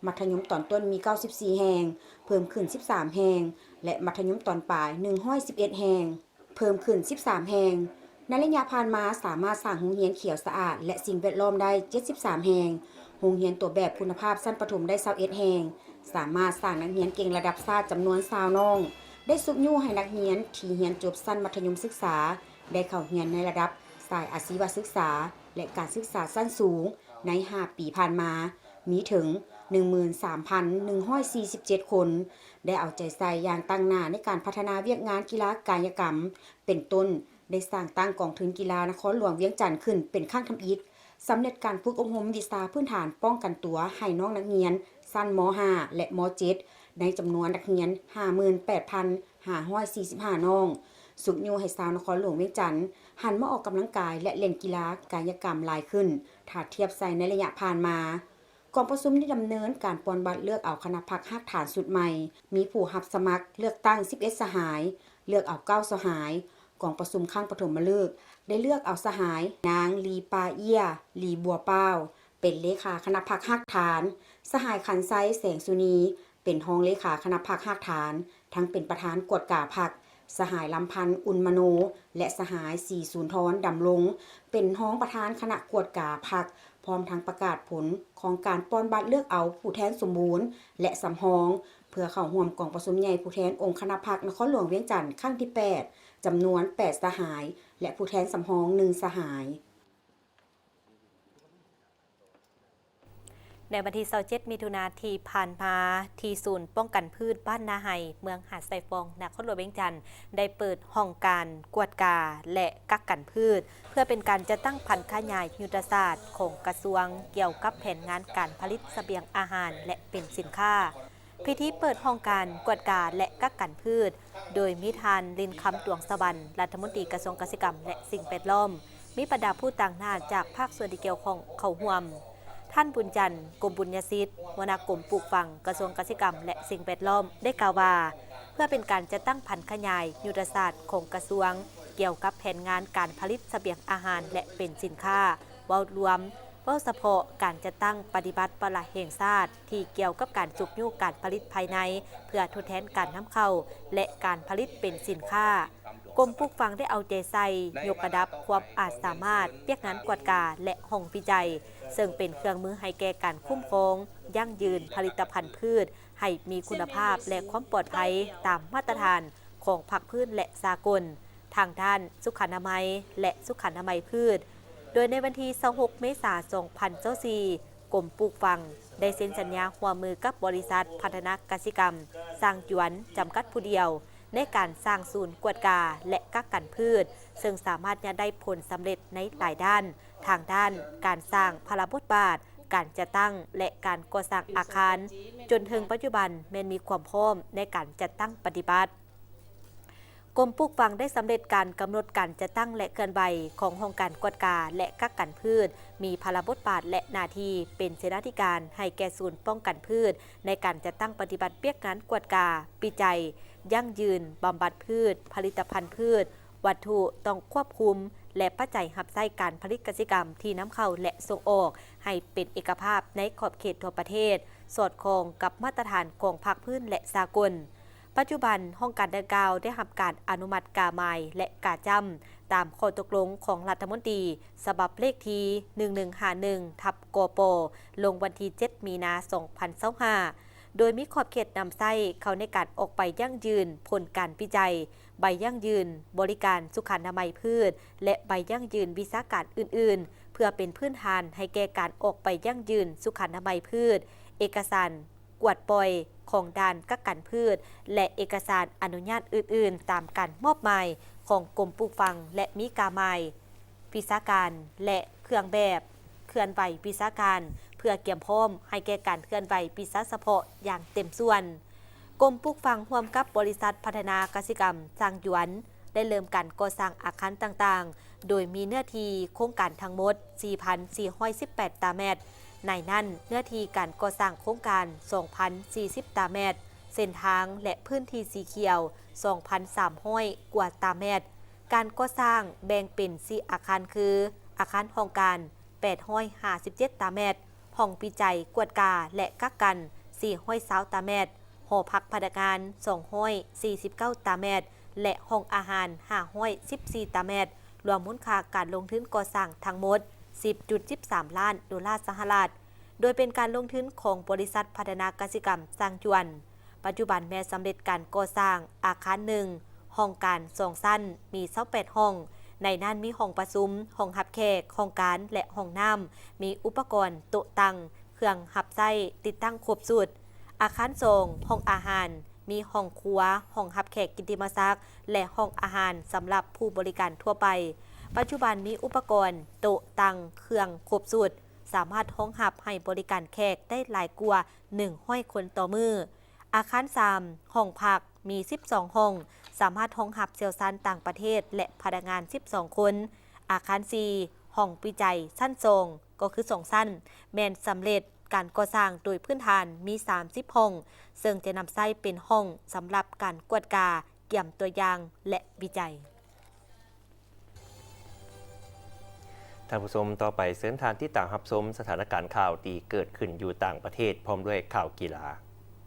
มัธยมตอนต้นมี94แห่งเพิ่มขึ้น13แห่งและมัธยมตอนปลาย111แห่งเพิ่มขึ้น13แห่งในระยะผ่านมาสามารถสร้างโรงเรียนเขียวสะอาดและสิ่งแวดล้อมได้73แห่งโ โรงเรียนตัวแบบคุณภาพชั้นประถมได้21แห่งสามารถสร้างนักเรียนเก่งระดับชาติจำนวน20น้องได้สุกยู่ให้นักเรียนที่เรียนจบชั้นมัธยมศึกษาได้เข้าเรียนในระดับสายอาชีวศึกษาและการศึกษาชั้นสูงใน5ปีผ่านมามีถึง 13,147 คนได้เอาใจใส่อย่างตั้งหน้าในการพัฒนาเวียกงานกีฬากายกรรมเป็นต้นได้สร้างตั้งกองทุนกีฬานครหลวงเวียงจันทน์ขึ้นเป็นขั้นทำอิฐสำเร็จการฝึกอบรมวิชาพื้นฐานป้องกันตัวให้น้องนักเรียนชั้นม.5 และม.7 ในจำนวนนักเรียน 58,545 น้องสุกยูให้ชาวนครหลวงเวียงจันทน์หันมาออกกำลังกายและเล่นกีฬากายกรรมหลายขึ้นถ้าเทียบใส่ในระยะผ่านมากองประชุมได้ดำเนินการปอนบัตรเลือกเอาคณะพรรคหักฐานสุดใหม่มีผู้รับสมัครเลือกตั้ง11สหายเลือกเอา9สหายกองประชุมข้างปฐมฤกษ์ได้เลือกเอาสหายนางลีปาเอียลีบัวเป้าเป็นเลขาคณะพรรคหักฐานสหายขันไซแสงสุนีเป็นรองเลขาคณะพรรคหักฐานทั้งเป็นประธานกวดกาพรรคสหายลำพันธ์อุลมโนและสหายสีศูนย์ทรดำรงเป็นรองประธานคณะกวดกาพรรคพร้อมทั้งประกาศผลของการป้อนบัตรเลือกเอาผู้แทนสมบูรณ์และสำรองเพื่อเข้าร่วมกองประชุมใหญ่ผู้แทนองค์คณะพรรคนครหลวงเวียงจันทน์ครั้งที่8จำนวน8สหายและผู้แทนสำรอง1สหายในวันที่27มิถุนายนที่ผ่านมาที่ศูนย์ป้องกันพืชบ้านนาไฮเมืองหาดไซฟองนครหลวงเวียงจันทน์ได้เปิดห้องการกวดกาและกักกันพืชเพื่อเป็นการจะตั้งพันธุ์ขยายยุทธศาสตร์ของกระทรวงเกี่ยวกับแผนงานการผลิตเสบียงอาหารและเป็นสินค้าพิธีเปิดห้องการกวดกาและกักกันพืชโดยมิทานลินคำตวงสวรรค์รัฐมนตรีกระทรวงเกษตรกรรมและสิ่งแวดล้อมมีบรรดาผู้ต่างหน้าจากภาคส่วนที่เกี่ยวข้องเข้าร่วมท่านบุญจันทร์กรมบุญญาสิทธิ์หัวหน้ากรมปลูกฝังกระทรวงเกษตรกรรมและสิ่งแวดล้อมได้กล่าวว่าเพื่อเป็นการจะตั้งพันธุ์ขยายยุทธศาสตร์ของกระทรวงเกี่ยวกับแผนงานการผลิตเสบียงอาหารและเป็นสินค้าเว้ารวมเว้าเฉพาะการจะตั้งปฏิบัติปละแห่งชาติที่เกี่ยวกับการจุกยู่การผลิตภายในเพื่อทดแทนการนำเข้าและการผลิตเป็นสินค้ากรมปลูกฝังได้เอาใจใส่ยกระดับความอาจสามารถเรียกงานกวดกาและห้องวิจัยซึ่งเป็นเครื่องมือให้แก่การคุ้มครองยั่งยืนผลิตภัณฑ์พืชให้มีคุณภาพและความปลอดภัยตามมาตรฐานของผักพืชและสากลทางด้านสุขอนามัยและสุขอนามัยพืชโดยในวันที่26เมษายน2024กรมปลูกฝังได้เซ็นสัญญาร่วมมือกับบริษัทพัฒนากสิกรรมสร้างหยวนจำกัดผู้เดียวในการสร้างศูนย์กวดกาและกักกันพืชซึ่งสามารถจะได้ผลสำเร็จในหลายด้านทางด้านการสร้างพลบทบาทการจัดตั้งและการก่อสร้างอาคารจนถึงปัจจุบันแม้มีความพร้อมในการจัดตั้งปฏิบัติกรมปลูกฝังได้สำเร็จการกำหนดการจัดตั้งและเคลื่อนไหวขององค์การกวดกาและกักกันพืชมีพลบทบาทและหน้าที่เป็นเสนาธิการให้แก่ศูนย์ป้องกันพืชในการจัดตั้งปฏิบัติเปียกงานกวดกาวิจัยยั่งยืนบำบัดพืชผลิตภัณฑ์พืชวัตถุต้องควบคุมและปัจจัยหับไส้การผลิตกสิกรรมที่น้ำเข้าและส่งออกให้เป็นเอกภาพในขอบเขตทั่วประเทศสอดคล้องกับมาตรฐานของภาคพื้นและสากลปัจจุบันห้องการดังกล่าวได้รับการอนุมัติกาไม้และกาจำตามข้อตกลงของรัฐมนตรีฉบับเลขที่1151/กป.ลงวันที่7มีนาคม2025โดยมีขอบเขตนำไส้เข้าในการออกไปยั่งยืนผลการวิจัยใบยั่งยืนบริการสุขอนามัยพืชและใบยั่งยืนวิชาการอื่นๆเพื่อเป็นพื้นฐานให้แก่การออกไปยั่งยืนสุขอนามัยพืชเอกสารกวดปล่อยของด่านกักกันพืชและเอกสารอนุญาตอื่นๆตามการมอบหมายของกรมปลูกฝังและมีกาไม้วิชาการและเครื่องแบบเคลื่อนไหววิชาการเพื่อเกี่ยมพร้อมให้แก่การเคลื่อนไหววิชาเฉพาะอย่างเต็มส่วนกรมปลูกฝังร่วมกับบริษัทพัฒนากสิกรรมสร้างหยวนได้เริ่มการก่อสร้างอาคารต่างๆโดยมีเนื้อที่โครงการทั้งหมด 4,418 ตารางเมตรในนั้นเนื้อที่การก่อสร้างโครงการ 2,040 ตารางเมตรเส้นทางและพื้นที่สีเขียว 2,300 กว่าตารางเมตรการก่อสร้างแบ่งเป็น4อาคารคืออาคารห้องการ857 ตารางเมตรห้องวิจัยกวดกาและกักกัน420 ตารางเมตรหอพักพนักงาน249 ตารางเมตรและห้องอาหาร514 ตารางเมตรรวมมูลค่าการลงทุนก่อสร้างทั้งหมด 10.13 ล้านดอลลาร์สหรัฐ โดยเป็นการลงทุนของบริษัทพัฒนากสิกรรมสร้างจวน ปัจจุบันแม้สำเร็จการก่อสร้างอาคารหนึ่งห้องการ2สั้นมี28ห้องในนั้นมีห้องประชุมห้องรับแขกห้องการและห้องน้ำมีอุปกรณ์โต๊ะตั้งเครื่องหับไส้ติดตั้งครบสุดอาคาร2ห้องอาหารมีห้องครัวห้องรับแขกกิตติมศักดิ์และห้องอาหารสำหรับผู้บริการทั่วไปปัจจุบันมีอุปกรณ์โต๊ะตั้งเครื่องครบสุดสามารถห้องหับให้บริการแขกได้หลายกว่า100 คนต่อมืออาคาร3ห้องพักมี12ห้องสามารถห้องหับเซลซันต่างประเทศและพนักงาน12คนอาคาร4ห้องวิจัยสั้นทรงก็คือ2สั้นแมนสำเร็จการก่อสร้างโดยพื้นฐานมี30ห้องซึ่งจะนำใช้เป็นห้องสำหรับการกวดกาเกี่ยมตัวอย่างและวิจัยท่านผู้ชมต่อไปเสริมทานที่ต่างรับชมสถานการณ์ข่าวที่เกิดขึ้นอยู่ต่างประเทศพร้อมด้วยข่าวกีฬา